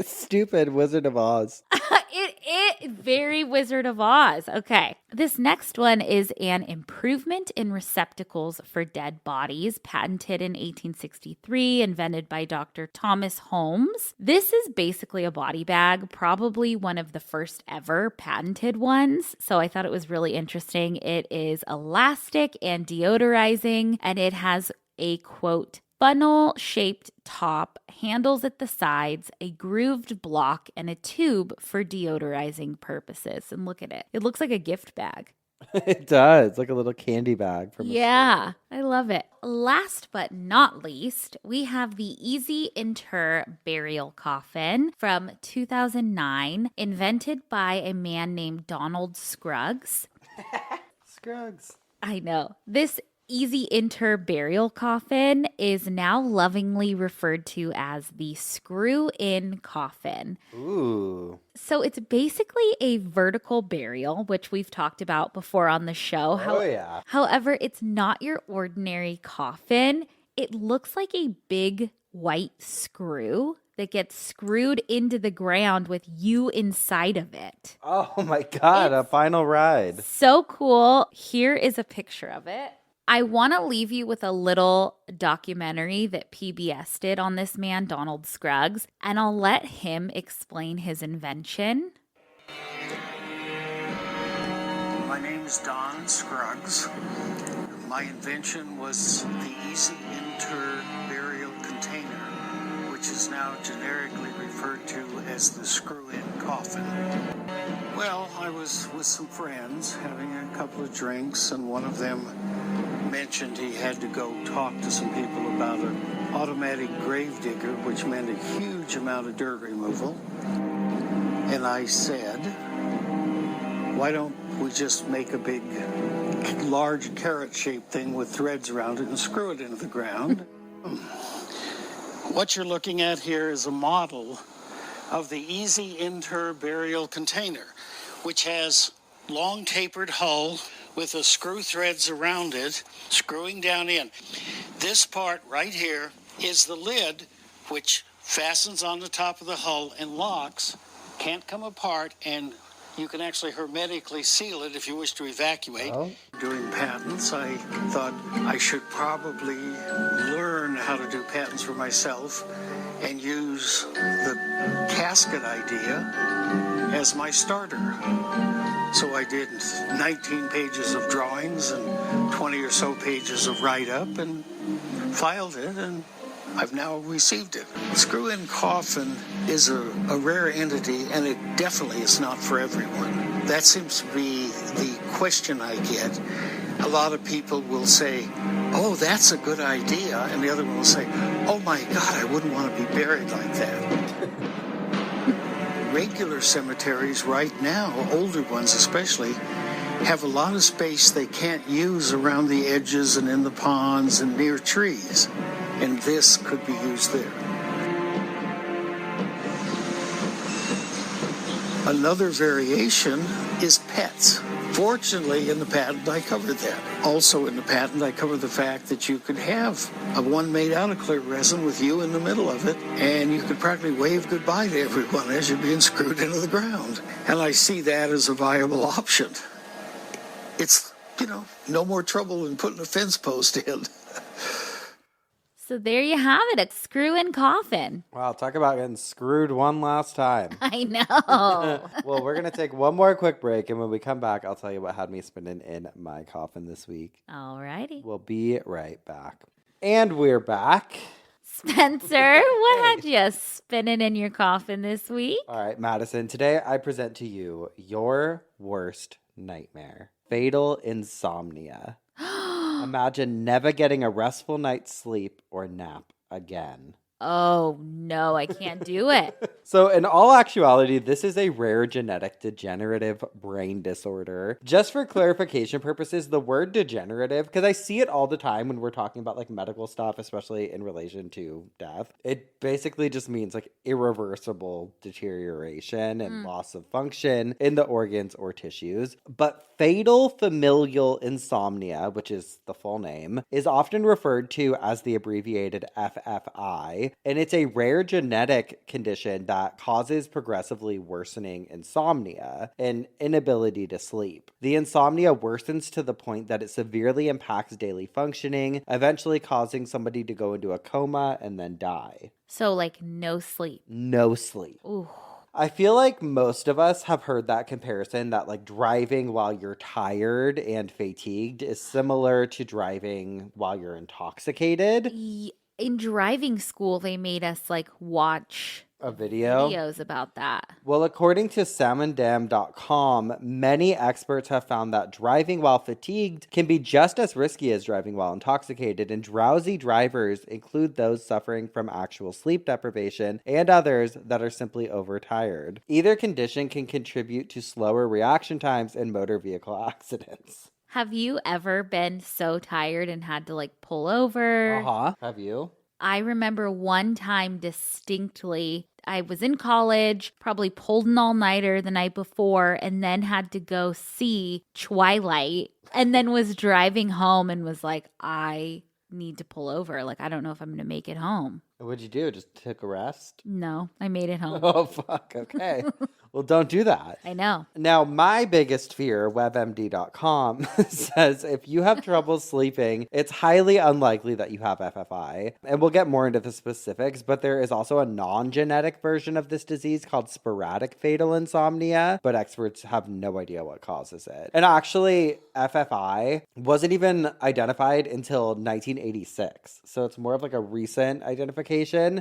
Stupid Wizard of Oz. It very Wizard of Oz. Okay. This next one is an improvement in receptacles for dead bodies, patented in 1863, invented by Dr. Thomas Holmes. This is basically a body bag, probably one of the first ever patented ones. So I thought it was really interesting. It is elastic and deodorizing, and it has a, quote, funnel-shaped top, handles at the sides, a grooved block, and a tube for deodorizing purposes. And look at it. It looks like a gift bag. It does. Like a little candy bag from Yeah, I love it. Last but not least, we have the Easy Inter burial coffin from 2009, invented by a man named Donald Scruggs. Scruggs. I know. This Easy Inter burial coffin is now lovingly referred to as the screw-in coffin. Ooh. So it's basically a vertical burial, which we've talked about before on the show. Oh, yeah. However, it's not your ordinary coffin. It looks like a big white screw that gets screwed into the ground with you inside of it. Oh my God, a final ride. So cool. Here is a picture of it. I want to leave you with a little documentary that PBS did on this man, Donald Scruggs, and I'll let him explain his invention. My name is Don Scruggs. My invention was the Easy Inter burial container, which is now generically referred to as the screw-in coffin. Well, I was with some friends having a couple of drinks, and one of them mentioned he had to go talk to some people about an automatic grave digger, which meant a huge amount of dirt removal. And I said, why don't we just make a big, large carrot-shaped thing with threads around it and screw it into the ground? What you're looking at here is a model of the Easy Inter burial container, which has long tapered hull with the screw threads around it, screwing down in. This part right here is the lid, which fastens on the top of the hull and locks, can't come apart, and you can actually hermetically seal it if you wish to evacuate. Oh. Doing patents, I thought I should probably learn how to do patents for myself and use the casket idea as my starter. So I did 19 pages of drawings and 20 or so pages of write-up and filed it, and I've now received it. Screw-in coffin is a rare entity, and it definitely is not for everyone. That seems to be the question I get. A lot of people will say, oh, that's a good idea, and the other one will say, oh my God, I wouldn't want to be buried like that. Regular cemeteries right now, older ones especially, have a lot of space they can't use around the edges and in the ponds and near trees. And this could be used there. Another variation is pets. Fortunately, in the patent, I covered that. Also in the patent, I covered the fact that you could have a one made out of clear resin with you in the middle of it, and you could practically wave goodbye to everyone as you're being screwed into the ground. And I see that as a viable option. It's, no more trouble than putting a fence post in. So there you have it, a screw-in coffin. Wow, talk about getting screwed one last time. I know. Well, we're going to take one more quick break, and when we come back, I'll tell you what had me spinning in my coffin this week. Alrighty. We'll be right back. And we're back. Spencer, what had you spinning in your coffin this week? All right, Madison, today I present to you your worst nightmare. Fatal insomnia. Imagine never getting a restful night's sleep or nap again. Oh, no, I can't do it. So in all actuality, this is a rare genetic degenerative brain disorder. Just for clarification purposes, the word degenerative, because I see it all the time when we're talking about like medical stuff, especially in relation to death, it basically just means like irreversible deterioration and loss of function in the organs or tissues. But fatal familial insomnia, which is the full name, is often referred to as the abbreviated FFI. And it's a rare genetic condition that causes progressively worsening insomnia and inability to sleep. The insomnia worsens to the point that it severely impacts daily functioning, eventually causing somebody to go into a coma and then die. So, like, no sleep. No sleep. Ooh. I feel like most of us have heard that comparison that like driving while you're tired and fatigued is similar to driving while you're intoxicated. In driving school, they made us like watch A video? videos about that. Well, according to salmondam.com, many experts have found that driving while fatigued can be just as risky as driving while intoxicated, and drowsy drivers include those suffering from actual sleep deprivation and others that are simply overtired. Either condition can contribute to slower reaction times in motor vehicle accidents. Have you ever been so tired and had to like pull over? Have you? I remember one time distinctly, I was in college, probably pulled an all-nighter the night before, and then had to go see Twilight, and then was driving home and was like, I need to pull over. Like, I don't know if I'm going to make it home. What'd you do? Just took a rest? No, I made it home. Oh, fuck. Okay. Well, don't do that. I know. Now, my biggest fear, webmd.com, says if you have trouble sleeping, it's highly unlikely that you have FFI. And we'll get more into the specifics, but there is also a non-genetic version of this disease called sporadic fatal insomnia, but experts have no idea what causes it. And actually, FFI wasn't even identified until 1986. So it's more of like a recent identification.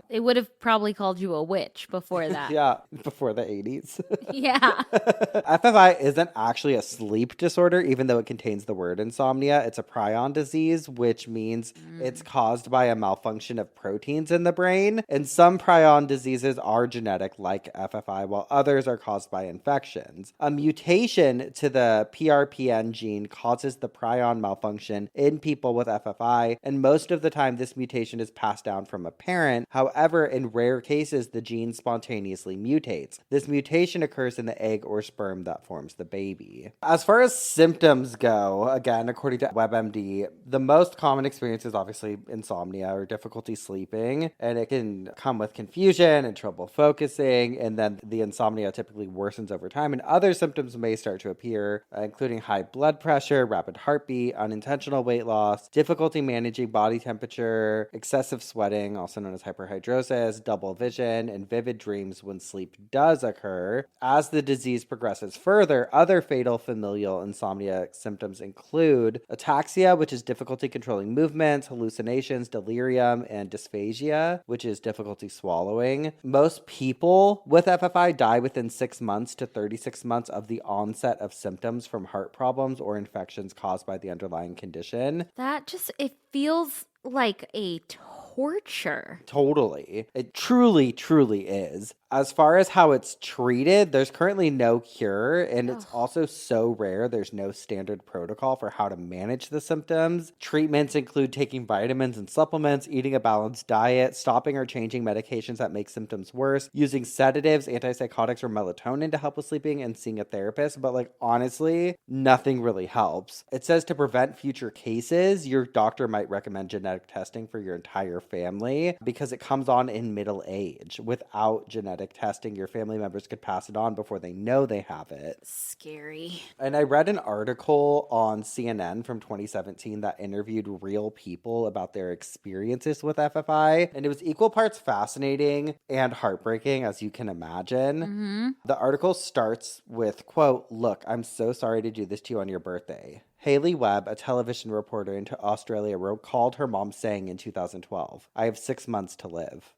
They would have probably called you a witch before that. Yeah, before the 80s. Yeah. FFI isn't actually a sleep disorder, even though it contains the word insomnia. It's a prion disease, which means it's caused by a malfunction of proteins in the brain. And some prion diseases are genetic, like FFI, while others are caused by infections. A mutation to the PRPN gene causes the prion malfunction in people with FFI, and most of the time this mutation is passed down from a parent. However, in rare cases, the gene spontaneously mutates. This mutation occurs in the egg or sperm that forms the baby. As far as symptoms go, again, according to WebMD, the most common experience is obviously insomnia or difficulty sleeping, and it can come with confusion and trouble focusing, and then the insomnia typically worsens over time, and other symptoms may start to appear, including high blood pressure, rapid heartbeat, unintentional weight loss, difficulty managing body temperature, excessive sweating, also known as hyperhidrosis, double vision, and vivid dreams when sleep does occur. As the disease progresses further, other fatal familial insomnia symptoms include ataxia, which is difficulty controlling movements, hallucinations, delirium, and dysphagia, which is difficulty swallowing. Most people with FFI die within 6 months to 36 months of the onset of symptoms from heart problems or infections caused by the underlying condition. It feels like a torture. Totally. It truly, truly is. As far as how it's treated, there's currently no cure, and it's also so rare there's no standard protocol for how to manage the symptoms. Treatments include taking vitamins and supplements, eating a balanced diet, stopping or changing medications that make symptoms worse, using sedatives, antipsychotics, or melatonin to help with sleeping, and seeing a therapist. But honestly, nothing really helps. It says to prevent future cases, your doctor might recommend genetic testing for your entire family because it comes on in middle age. Without genetic testing, your family members could pass it on before they know they have it. Scary. And I read an article on CNN from 2017 that interviewed real people about their experiences with FFI, and it was equal parts fascinating and heartbreaking, as you can imagine. The article starts with, quote, "Look, I'm so sorry to do this to you on your birthday." Haley Webb, a television reporter in Australia, recalled her mom saying in 2012, "I have 6 months to live."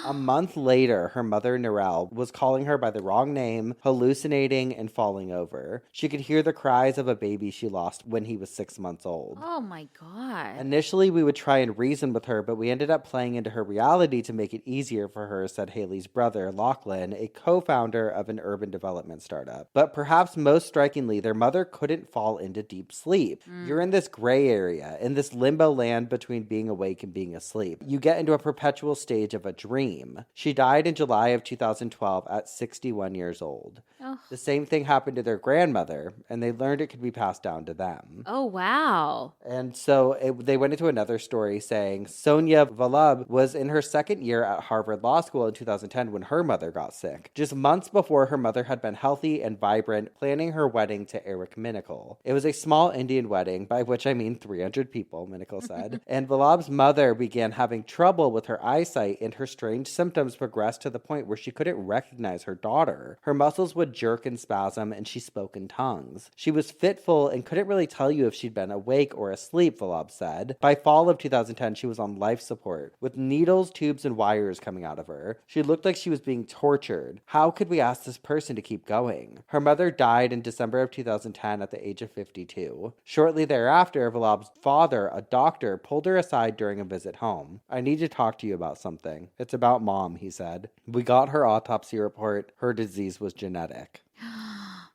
A month later, her mother, Narelle, was calling her by the wrong name, hallucinating, and falling over. She could hear the cries of a baby she lost when he was 6 months old. Oh my God. Initially, we would try and reason with her, but we ended up playing into her reality to make it easier for her, said Haley's brother, Lachlan, a co-founder of an urban development startup. But perhaps most strikingly, their mother couldn't fall into deep sleep. You're in this gray area, in this limbo land between being awake and being asleep. You get into a perpetual stage of a dream. She died in July of 2012 at 61 years old. Oh. The same thing happened to their grandmother, and they learned it could be passed down to them. Oh, wow. And so they went into another story saying Sonia Valub was in her second year at Harvard Law School in 2010 when her mother got sick. Just months before, her mother had been healthy and vibrant, planning her wedding to Eric Minicle. It was a small Indian wedding, by which I mean 300 people, Minicle said. And Valub's mother began having trouble with her eyesight, and her strange symptoms progressed to the point where she couldn't recognize her daughter. Her muscles would jerk and spasm, and she spoke in tongues. She was fitful and couldn't really tell you if she'd been awake or asleep, Valub said. By fall of 2010, she was on life support, with needles, tubes, and wires coming out of her. She looked like she was being tortured. How could we ask this person to keep going? Her mother died in December of 2010 at the age of 52. Shortly thereafter, Valub's father, a doctor, pulled her aside during a visit home. "I need to talk to you about something. It's about Mom," he said. "We got her autopsy report. Her disease was genetic."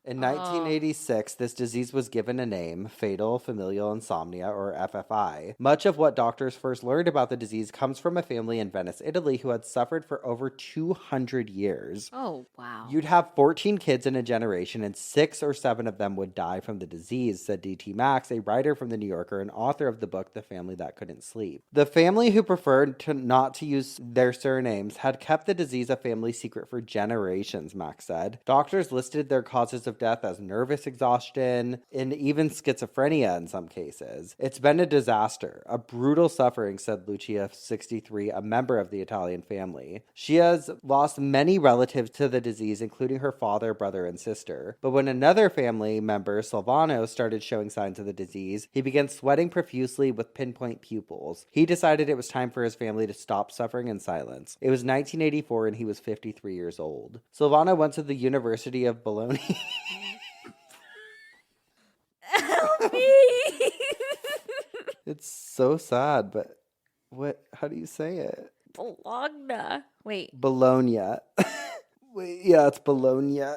In 1986, this disease was given a name, fatal familial insomnia, or FFI. Much of what doctors first learned about the disease comes from a family in Venice, Italy, who had suffered for over 200 years. Oh, wow. You'd have 14 kids in a generation, and 6 or 7 of them would die from the disease, said D.T. Max, a writer from The New Yorker and author of the book The Family That Couldn't Sleep. The family, who preferred not to use their surnames, had kept the disease a family secret for generations, Max said. Doctors listed their causes of death as nervous exhaustion and even schizophrenia in some cases. It's been a disaster, a brutal suffering, said Lucia, 63, a member of the Italian family. She has lost many relatives to the disease, including her father, brother, and sister. But when another family member, Silvano, started showing signs of the disease, he began sweating profusely with pinpoint pupils. He decided it was time for his family to stop suffering in silence. It was 1984 and he was 53 years old. Silvano went to the University of Bologna. Help me! It's so sad, but how do you say it? Bologna. Wait. Bologna. Wait, yeah, it's Bologna.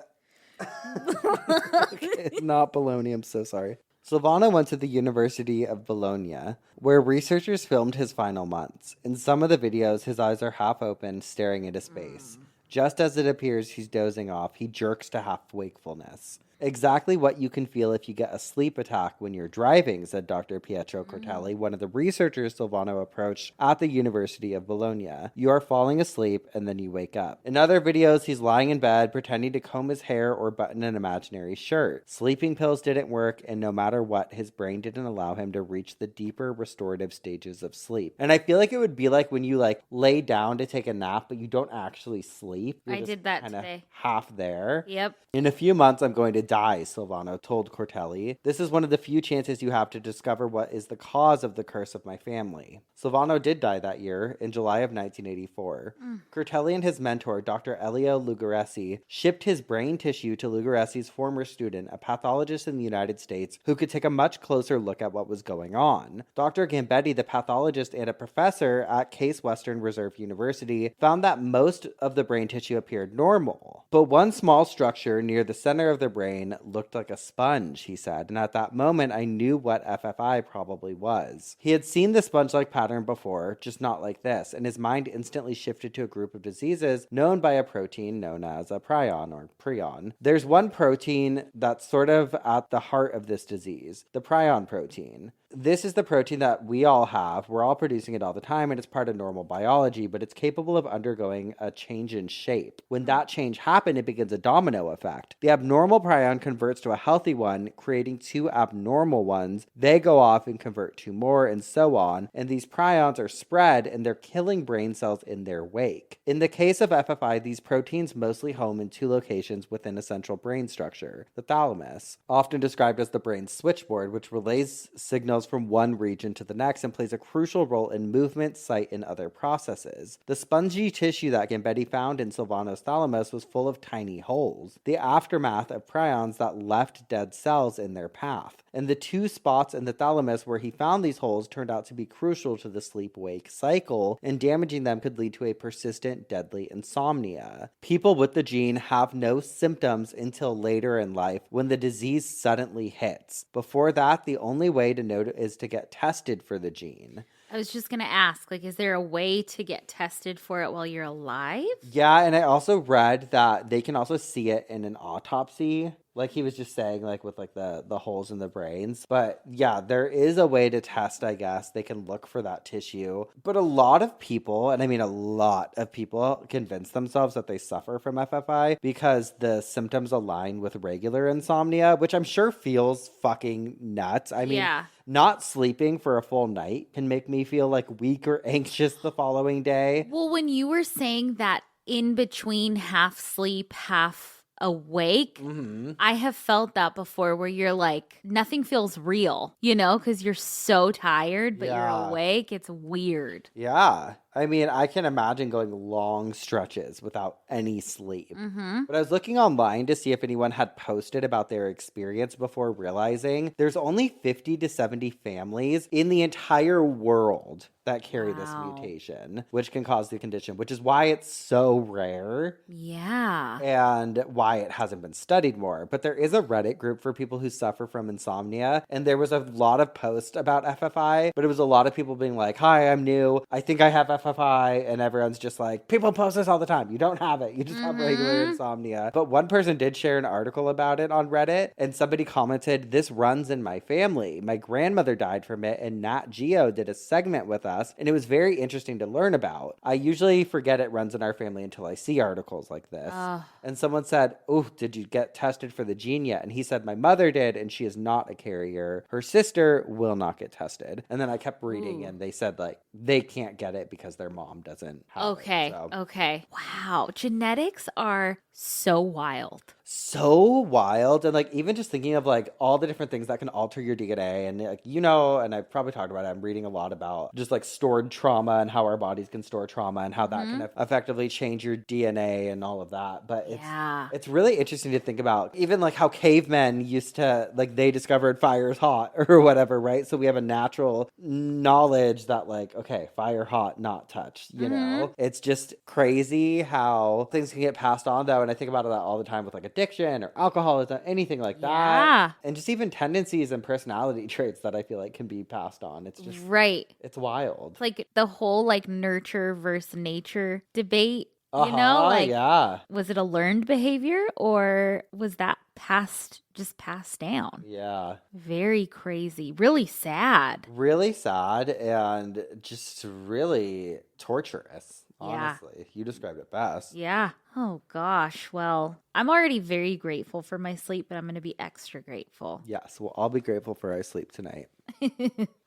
Okay, not Bologna, I'm so sorry. Silvano went to the University of Bologna, where researchers filmed his final months. In some of the videos, his eyes are half open, staring into space. Just as it appears he's dozing off, he jerks to half wakefulness. Exactly what you can feel if you get a sleep attack when you're driving, said Dr. Pietro Cortelli, one of the researchers Silvano approached at the University of Bologna. You are falling asleep and then you wake up. In other videos, he's lying in bed, pretending to comb his hair or button an imaginary shirt. Sleeping pills didn't work, and no matter what, his brain didn't allow him to reach the deeper restorative stages of sleep. And I feel like it would be like when you lay down to take a nap, but you don't actually sleep. You're I did that kinda today. half there. Yep. In a few months, I'm going to die, Silvano told Cortelli. This is one of the few chances you have to discover what is the cause of the curse of my family. Silvano did die that year, in July of 1984. Cortelli and his mentor, Dr. Elio Lugaresi, shipped his brain tissue to Lugaresi's former student, a pathologist in the United States, who could take a much closer look at what was going on. Dr. Gambetti, the pathologist and a professor at Case Western Reserve University, found that most of the brain tissue appeared normal. But one small structure near the center of the brain looked like a sponge, he said, and at that moment I knew what FFI probably was. He had seen the sponge-like pattern before, just not like this, and his mind instantly shifted to a group of diseases known by a protein known as a prion or prion. There's one protein that's sort of at the heart of this disease, the prion protein. This is the protein that we all have. We're all producing it all the time, and it's part of normal biology, but it's capable of undergoing a change in shape. When that change happens, it begins a domino effect. The abnormal prion converts to a healthy one, creating two abnormal ones. They go off and convert to more, and so on, and these prions are spread, and they're killing brain cells in their wake. In the case of FFI, these proteins mostly home in two locations within a central brain structure, the thalamus, often described as the brain switchboard, which relays signals from one region to the next and plays a crucial role in movement, sight, and other processes. The spongy tissue that Gambetti found in Silvano's thalamus was full of tiny holes, the aftermath of prions that left dead cells in their path. And the two spots in the thalamus where he found these holes turned out to be crucial to the sleep-wake cycle, and damaging them could lead to a persistent, deadly insomnia. People with the gene have no symptoms until later in life when the disease suddenly hits. Before that, the only way to know is to get tested for the gene. I was just going to ask, is there a way to get tested for it while you're alive? Yeah, and I also read that they can also see it in an autopsy. Like he was just saying, with the holes in the brains. But yeah, there is a way to test, I guess. They can look for that tissue. But a lot of people, and I mean a lot of people, convince themselves that they suffer from FFI because the symptoms align with regular insomnia, which I'm sure feels fucking nuts. I mean, not sleeping for a full night can make me feel weak or anxious the following day. Well, when you were saying that in between half sleep, half awake, I have felt that before where you're nothing feels real, because you're so tired, but you're awake. It's weird. Yeah. I mean, I can imagine going long stretches without any sleep. But I was looking online to see if anyone had posted about their experience before realizing there's only 50 to 70 families in the entire world that carry this mutation, which can cause the condition, which is why it's so rare. Yeah. And why it hasn't been studied more. But there is a Reddit group for people who suffer from insomnia, and there was a lot of posts about FFI, but it was a lot of people being like, hi, I'm new. I think I have FFI. FFI, and everyone's just like, people post this all the time. You don't have it. You just have regular insomnia. But one person did share an article about it on Reddit, and somebody commented, this runs in my family. My grandmother died from it, and Nat Geo did a segment with us, and it was very interesting to learn about. I usually forget it runs in our family until I see articles like this. And someone said, oh, did you get tested for the gene yet? And he said, my mother did, and she is not a carrier. Her sister will not get tested. And then I kept reading, and they said, like, they can't get it because their mom doesn't have it. So. Okay. Wow. Genetics are so wild. So wild. And like, even just thinking of like all the different things that can alter your DNA, and like, you know, and I've probably talked about it, I'm reading a lot about just like stored trauma and how our bodies can store trauma and how that can effectively change your DNA and all of that. But it's really interesting to think about even like how cavemen used to, like, they discovered fire is hot or whatever, right? So we have a natural knowledge that like, okay, fire hot, not touch, you know? It's just crazy how things can get passed on though. And I think about that all the time with like addiction or alcoholism, anything like that. And just even tendencies and personality traits that I feel like can be passed on. It's just, it's wild. It's like the whole like nurture versus nature debate, you know, like, was it a learned behavior or was that passed down? Yeah. Very crazy. Really sad. Really sad and just really torturous. Honestly, you described it best. Yeah. Oh, gosh. Well, I'm already very grateful for my sleep, but I'm going to be extra grateful. Yes. Well, I'll be grateful for our sleep tonight.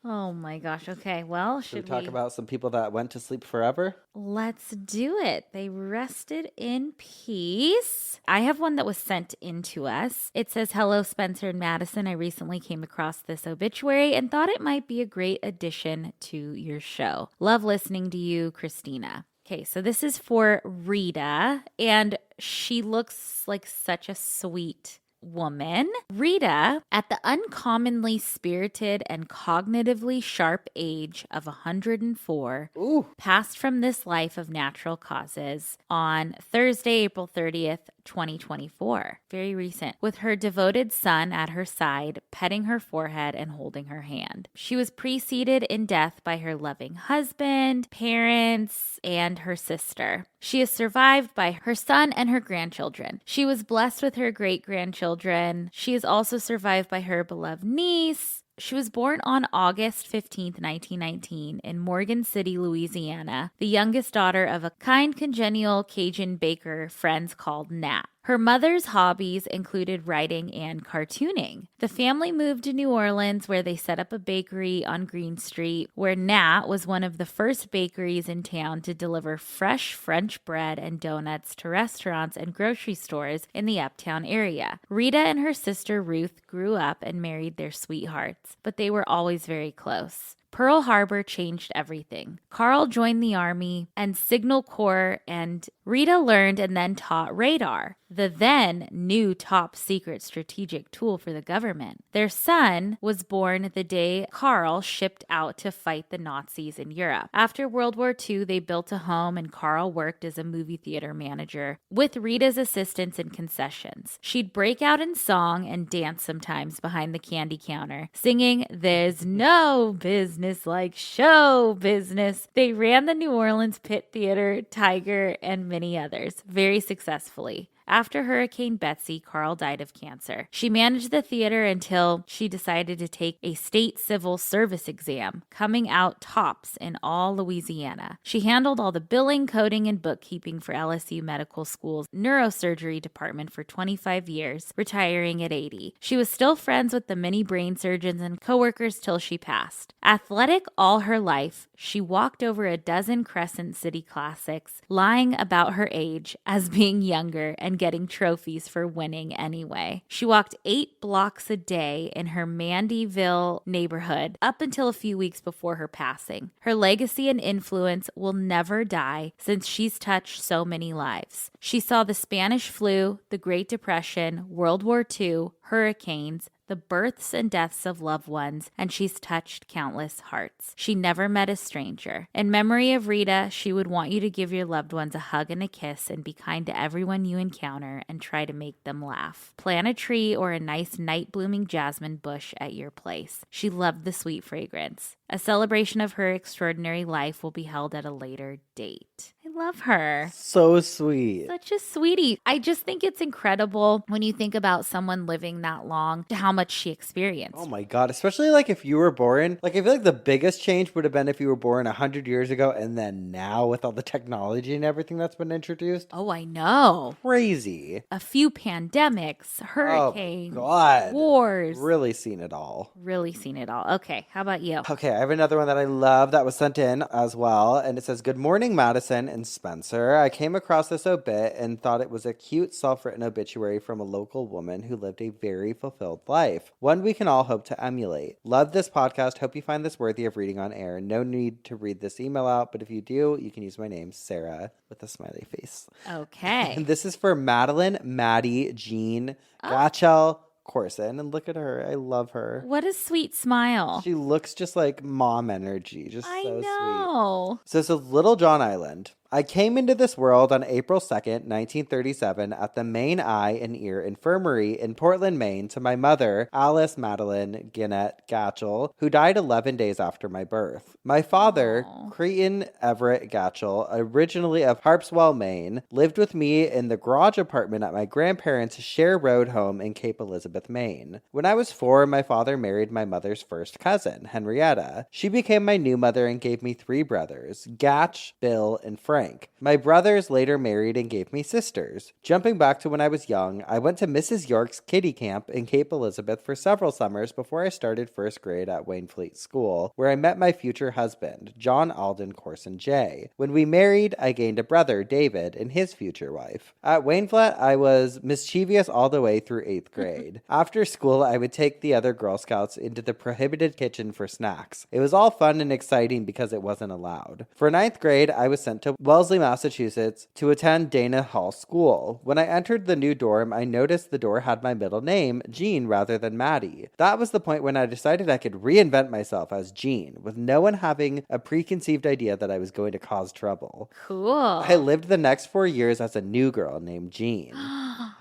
Oh, my gosh. Okay. Well, should we talk about some people that went to sleep forever? Let's do it. They rested in peace. I have one that was sent in to us. It says, hello, Spencer and Madison. I recently came across this obituary and thought it might be a great addition to your show. Love listening to you, Christina. Okay, so this is for Rita, and she looks like such a sweet woman. Rita, at the uncommonly spirited and cognitively sharp age of 104, passed from this life of natural causes on Thursday, April 30th, 2024. Very recent. With her devoted son at her side, petting her forehead and holding her hand. She was preceded in death by her loving husband, parents, and her sister. She is survived by her son and her grandchildren. She was blessed with her great-grandchildren. She is also survived by her beloved niece. She was born on August 15th, 1919 in Morgan City, Louisiana, the youngest daughter of a kind congenial Cajun baker friends called Nat. Her mother's hobbies included writing and cartooning. The family moved to New Orleans, where they set up a bakery on Green Street, where Nat was one of the first bakeries in town to deliver fresh French bread and donuts to restaurants and grocery stores in the uptown area. Rita and her sister Ruth grew up and married their sweethearts, but they were always very close. Pearl Harbor changed everything. Carl joined the Army and Signal Corps, and Rita learned and then taught radar, the then new top secret strategic tool for the government. Their son was born the day Carl shipped out to fight the Nazis in Europe. After World War II, they built a home and Carl worked as a movie theater manager with Rita's assistance and concessions. She'd break out in song and dance sometimes behind the candy counter, singing, "There's no business like show business." They ran the New Orleans Pit Theater, Tiger, and many others very successfully. After Hurricane Betsy, Carl died of cancer. She managed the theater until she decided to take a state civil service exam, coming out tops in all Louisiana. She handled all the billing, coding, and bookkeeping for LSU Medical School's neurosurgery department for 25 years, retiring at 80. She was still friends with the many brain surgeons and coworkers till she passed. Athletic all her life, she walked over a dozen Crescent City Classics, lying about her age as being younger and getting trophies for winning anyway. She walked 8 blocks a day in her Mandyville neighborhood up until a few weeks before her passing. Her legacy and influence will never die since she's touched so many lives. She saw the Spanish flu, the Great Depression, World War II, hurricanes, the births and deaths of loved ones, and she's touched countless hearts. She never met a stranger. In memory of Rita, she would want you to give your loved ones a hug and a kiss and be kind to everyone you encounter and try to make them laugh. Plant a tree or a nice night-blooming jasmine bush at your place. She loved the sweet fragrance. A celebration of her extraordinary life will be held at a later date. I love her. So sweet. Such a sweetie. I just think it's incredible when you think about someone living that long, how much she experienced. Oh my God. Especially like if you were born, like I feel like the biggest change would have been if you were born 100 years ago and then now with all the technology and everything that's been introduced. Oh, I know. Crazy. A few pandemics, hurricanes, God. wars. Really seen it all. Really seen it all. Okay, how about you? Okay, I have another one that I love that was sent in as well. And it says, "Good morning, Madison and Spencer. I came across this obit and thought it was a cute self-written obituary from a local woman who lived a very fulfilled life. One we can all hope to emulate. Love this podcast. Hope you find this worthy of reading on air. No need to read this email out, but if you do, you can use my name, Sarah, with a smiley face." Okay. And this is for Madeline, Maddie, Jean, Gachel, Corson. And look at her. I love her. What a sweet smile. She looks just like mom energy. Just I so know. sweet. So it's a Little John Island. I came into this world on April 2nd, 1937 at the Main Eye and Ear Infirmary in Portland, Maine to my mother, Alice Madeline Ginnett Gatchell, who died 11 days after my birth. My father, Cretan Everett Gatchell, originally of Harpswell, Maine, lived with me in the garage apartment at my grandparents' Share Road home in Cape Elizabeth, Maine. When I was 4, my father married my mother's first cousin, Henrietta. She became my new mother and gave me 3 brothers, Gatch, Bill, and Frank. My brothers later married and gave me sisters. Jumping back to when I was young, I went to Mrs. York's kiddie camp in Cape Elizabeth for several summers before I started first grade at Waynflete School, where I met my future husband, John Alden Corson J. When we married, I gained a brother, David, and his future wife. At Waynflete, I was mischievous all the way through 8th grade. After school, I would take the other Girl Scouts into the prohibited kitchen for snacks. It was all fun and exciting because it wasn't allowed. For 9th grade, I was sent to Wellesley, Massachusetts, to attend Dana Hall School. When I entered the new dorm, I noticed the door had my middle name, Jean, rather than Maddie. That was the point when I decided I could reinvent myself as Jean, with no one having a preconceived idea that I was going to cause trouble. Cool. I lived the next 4 years as a new girl named Jean.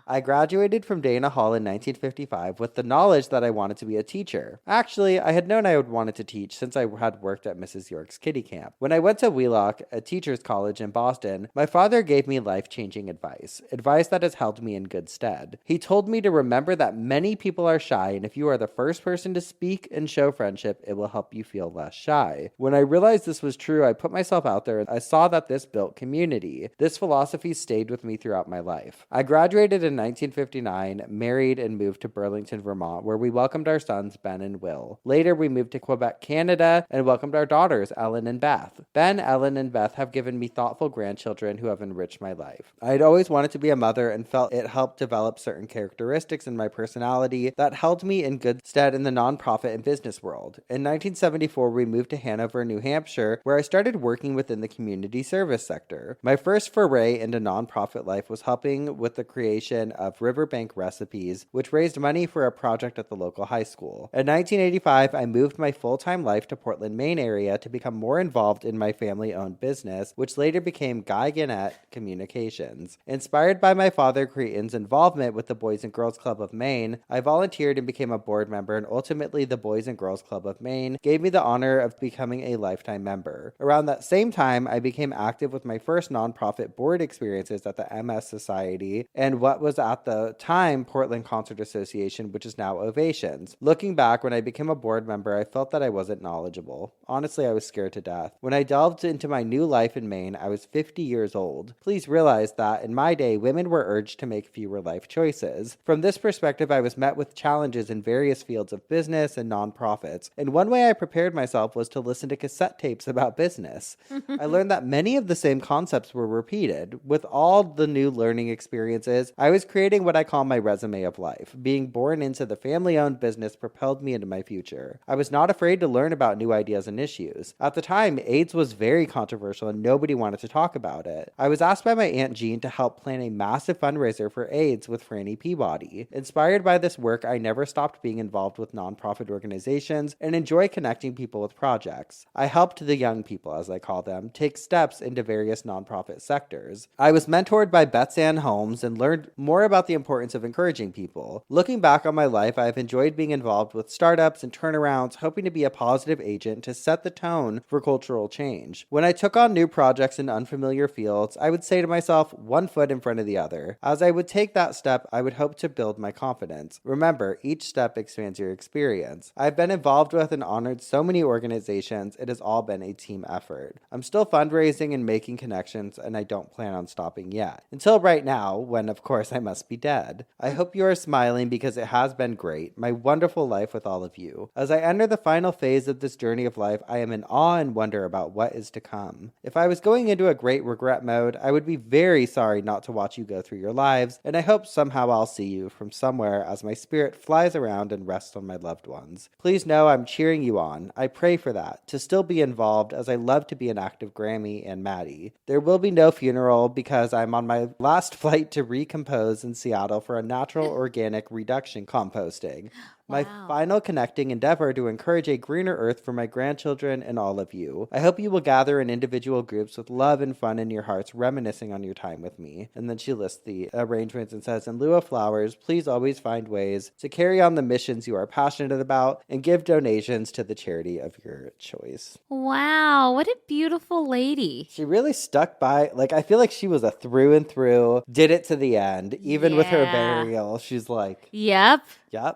I graduated from Dana Hall in 1955 with the knowledge that I wanted to be a teacher. Actually, I had known I would wanted to teach since I had worked at Mrs. York's kiddie camp. When I went to Wheelock, a teacher's college in Boston, my father gave me life-changing advice that has held me in good stead. He told me to remember that many people are shy, and if you are the first person to speak and show friendship, it will help you feel less shy. When I realized this was true, I put myself out there and I saw that this built community. This philosophy stayed with me throughout my life. I graduated in 1959, married, and moved to Burlington, Vermont, where we welcomed our sons, Ben and Will. Later, we moved to Quebec, Canada, and welcomed our daughters, Ellen and Beth. Ben, Ellen, and Beth have given me thoughtful grandchildren who have enriched my life. I had always wanted to be a mother and felt it helped develop certain characteristics in my personality that held me in good stead in the nonprofit and business world. In 1974, we moved to Hanover, New Hampshire, where I started working within the community service sector. My first foray into nonprofit life was helping with the creation of Riverbank Recipes, which raised money for a project at the local high school. In 1985, I moved my full-time life to Portland, Maine area to become more involved in my family-owned business, which later became Guy Gannett Communications. Inspired by my father Cretan's involvement with the Boys and Girls Club of Maine, I volunteered and became a board member, and ultimately the Boys and Girls Club of Maine gave me the honor of becoming a lifetime member. Around that same time, I became active with my first nonprofit board experiences at the MS Society and what was at the time Portland Concert Association, which is now Ovations. Looking back, when I became a board member, I felt that I wasn't knowledgeable. Honestly, I was scared to death. When I delved into my new life in Maine, I was 50 years old. Please realize that in my day, women were urged to make fewer life choices. From this perspective, I was met with challenges in various fields of business and nonprofits. And one way I prepared myself was to listen to cassette tapes about business. I learned that many of the same concepts were repeated. With all the new learning experiences, I was was creating what I call my resume of life. Being born into the family-owned business propelled me into my future. I was not afraid to learn about new ideas and issues. At the time, AIDS was very controversial and nobody wanted to talk about it. I was asked by my Aunt Jean to help plan a massive fundraiser for AIDS with Franny Peabody. Inspired by this work, I never stopped being involved with nonprofit organizations and enjoy connecting people with projects. I helped the young people, as I call them, take steps into various nonprofit sectors. I was mentored by Beth Ann Holmes and learned more about the importance of encouraging people. Looking back on my life, I have enjoyed being involved with startups and turnarounds, hoping to be a positive agent to set the tone for cultural change. When I took on new projects in unfamiliar fields, I would say to myself, one foot in front of the other. As I would take that step, I would hope to build my confidence. Remember, each step expands your experience. I've been involved with and honored so many organizations, it has all been a team effort. I'm still fundraising and making connections, and I don't plan on stopping yet. Until right now, when of course I must be dead. I hope you are smiling because it has been great, my wonderful life with all of you. As I enter the final phase of this journey of life, I am in awe and wonder about what is to come. If I was going into a great regret mode, I would be very sorry not to watch you go through your lives, and I hope somehow I'll see you from somewhere as my spirit flies around and rests on my loved ones. Please know I'm cheering you on. I pray for that, to still be involved as I love to be an active Grammy and Maddie. There will be no funeral because I'm on my last flight to recompose in Seattle for a natural organic reduction composting. My final connecting endeavor to encourage a greener earth for my grandchildren and all of you. I hope you will gather in individual groups with love and fun in your hearts, reminiscing on your time with me. And then she lists the arrangements and says, in lieu of flowers, please always find ways to carry on the missions you are passionate about and give donations to the charity of your choice. Wow, what a beautiful lady. She really stuck by, like, I feel like she was a through and through, did it to the end. Even with her burial, she's like, Yep.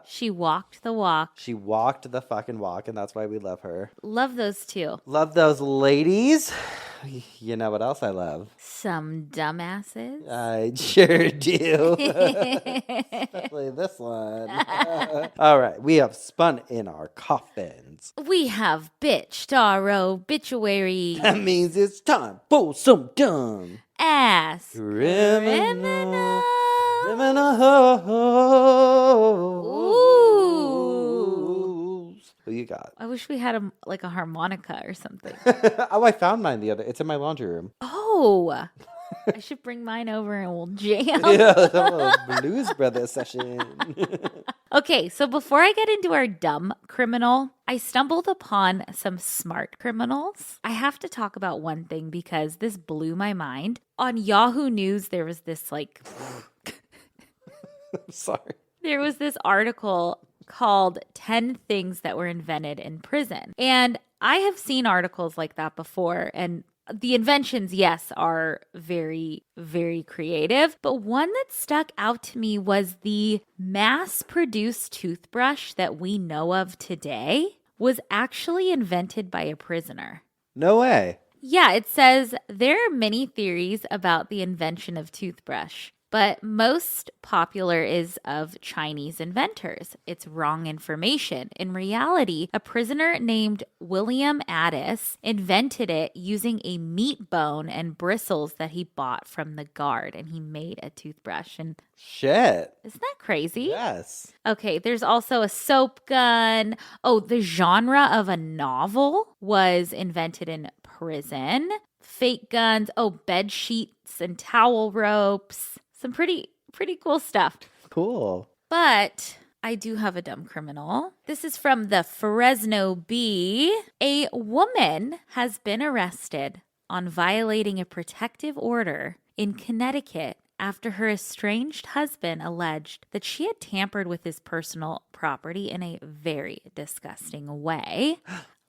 She walked the walk. She walked the fucking walk, and that's why we love her. Love those two. Love those ladies. You know what else I love? Some dumbasses. I sure do. Especially this one. All right, we have spun in our coffins. We have bitched our obituary. That means it's time for some dumb ass criminal. Ooh. Who you got? I wish we had a harmonica or something. Oh, I found mine it's in my laundry room. Oh, I should bring mine over and we'll jam. Yeah, a Blues Brothers session. Okay, so before I get into our dumb criminal, I stumbled upon some smart criminals. I have to talk about one thing because this blew my mind. On Yahoo News, there was this Sorry. There was this article called 10 Things That Were Invented in Prison. And I have seen articles like that before, and the inventions, yes, are very, very creative. But one that stuck out to me was the mass-produced toothbrush that we know of today was actually invented by a prisoner. No way. Yeah, it says there are many theories about the invention of toothbrush, but most popular is of Chinese inventors. It's wrong information. In reality, a prisoner named William Addis invented it using a meat bone and bristles that he bought from the guard, and he made a toothbrush. And shit. Isn't that crazy? Yes. Okay, there's also a soap gun. Oh, the genre of a novel was invented in prison. Fake guns. Oh, bed sheets and towel ropes. Some pretty cool stuff. Cool. But I do have a dumb criminal. This is from the Fresno Bee. A woman has been arrested on violating a protective order in Connecticut after her estranged husband alleged that she had tampered with his personal property in a very disgusting way.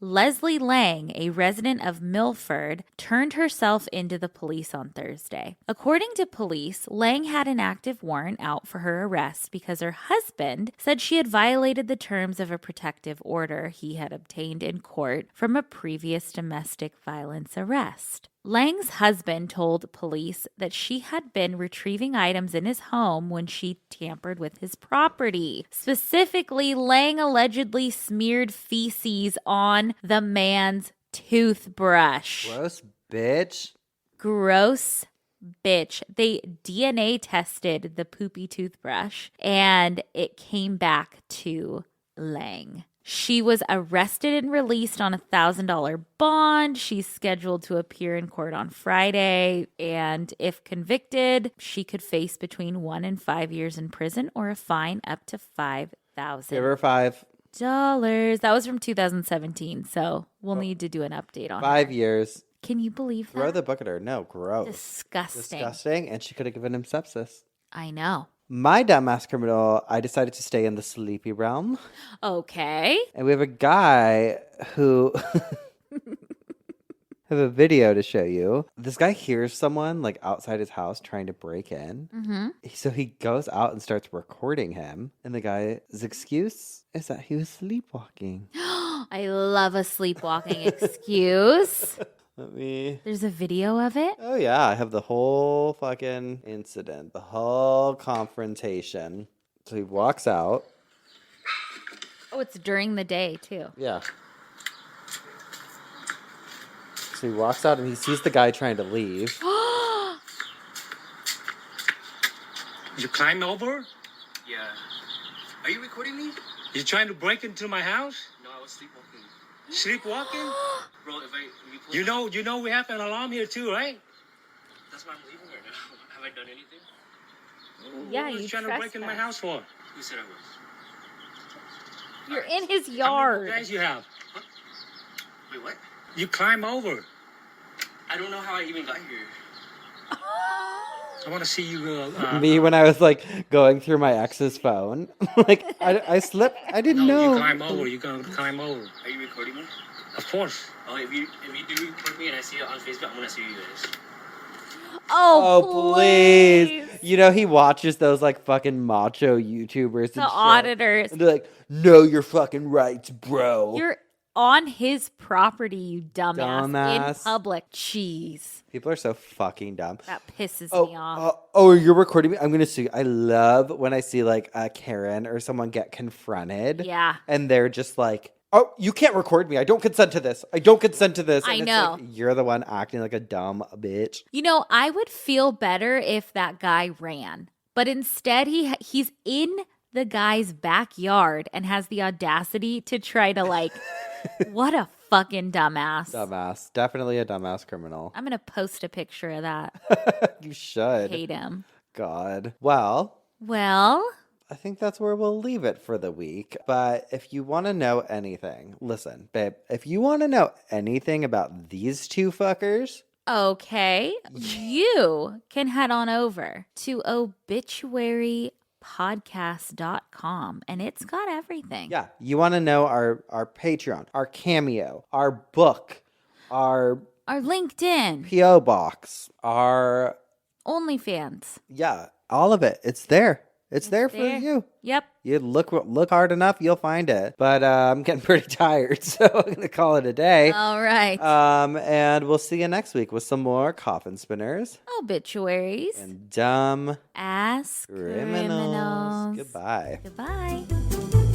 Leslie Lang, a resident of Milford, turned herself into the police on Thursday. According to police, Lang had an active warrant out for her arrest because her husband said she had violated the terms of a protective order he had obtained in court from a previous domestic violence arrest. Lang's husband told police that she had been retrieving items in his home when she tampered with his property. Specifically, Lang allegedly smeared feces on the man's toothbrush. Gross bitch. Gross bitch. They DNA tested the poopy toothbrush and it came back to Lang. She was arrested and released on $1,000 bond. She's scheduled to appear in court on Friday. And if convicted, she could face between 1 and 5 years in prison or a fine up to $5,000. Give her $5. That was from 2017. So we'll need to do an update on 5 her. years. Can you believe that? Throw the book at her. No, gross. Disgusting. And she could have given him sepsis. I know. My dumbass criminal, I decided to stay in the sleepy realm. Okay. And we have a guy who have a video to show you. This guy hears someone like outside his house trying to break in. Mm-hmm. So he goes out and starts recording him. And the guy's excuse is that he was sleepwalking. I love a sleepwalking excuse. There's a video of it? Oh, yeah. I have the whole fucking incident, the whole confrontation. So he walks out. Oh, it's during the day, too. Yeah. So he walks out and he sees the guy trying to leave. You climb over? Yeah. Are you recording me? You trying to break into my house? No, I was sleepwalking. Sleepwalking? Bro, if you pull You know we have an alarm here too, right? That's why I'm leaving right now. Have I done anything? Yeah, What was you trying to break in my trespassed. house for? Who said I was? You're in his How many yard. guys you have? Wait, what? You climb over. I don't know how I even got here. I want to see you. Me when I was like going through my ex's phone. Like I slipped. I didn't know. You climb over. You gonna climb over. Are you recording me? Of course. Oh, if you do record me and I see it on Facebook, I'm gonna sue you guys. Oh, please. You know, he watches those like fucking macho YouTubers The and shit. auditors. And they're like, know your fucking rights, bro. You're on his property, you dumbass. In Dumbass. public. Jeez. People are so fucking dumb. That pisses me Oh, off. you're recording me? I'm going to sue you. I love when I see like a Karen or someone get confronted. Yeah. And they're just like, oh, you can't record me. I don't consent to this. I don't consent to this. And I it's know. like, you're the one acting like a dumb bitch. You know, I would feel better if that guy ran. But instead, he's in the guy's backyard and has the audacity to try to like, what a fucking dumbass. Dumbass. Definitely a dumbass criminal. I'm going to post a picture of that. You should. Hate him. God. Well, I think that's where we'll leave it for the week. But if you want to know anything, listen, babe, if you want to know anything about these two fuckers, okay, you can head on over to obituarypodcast.com and it's got everything. yeah, you want to know our Patreon, our Cameo, our book, our LinkedIn, P.O. box, our OnlyFans. yeah, all of it. It's there. It's there for there. you. Yep. You look hard enough, you'll find it. But I'm getting pretty tired, so I'm gonna call it a day. All right. And we'll see you next week with some more coffin spinners Obituaries. and dumb Ass criminals. criminals. Goodbye. Goodbye.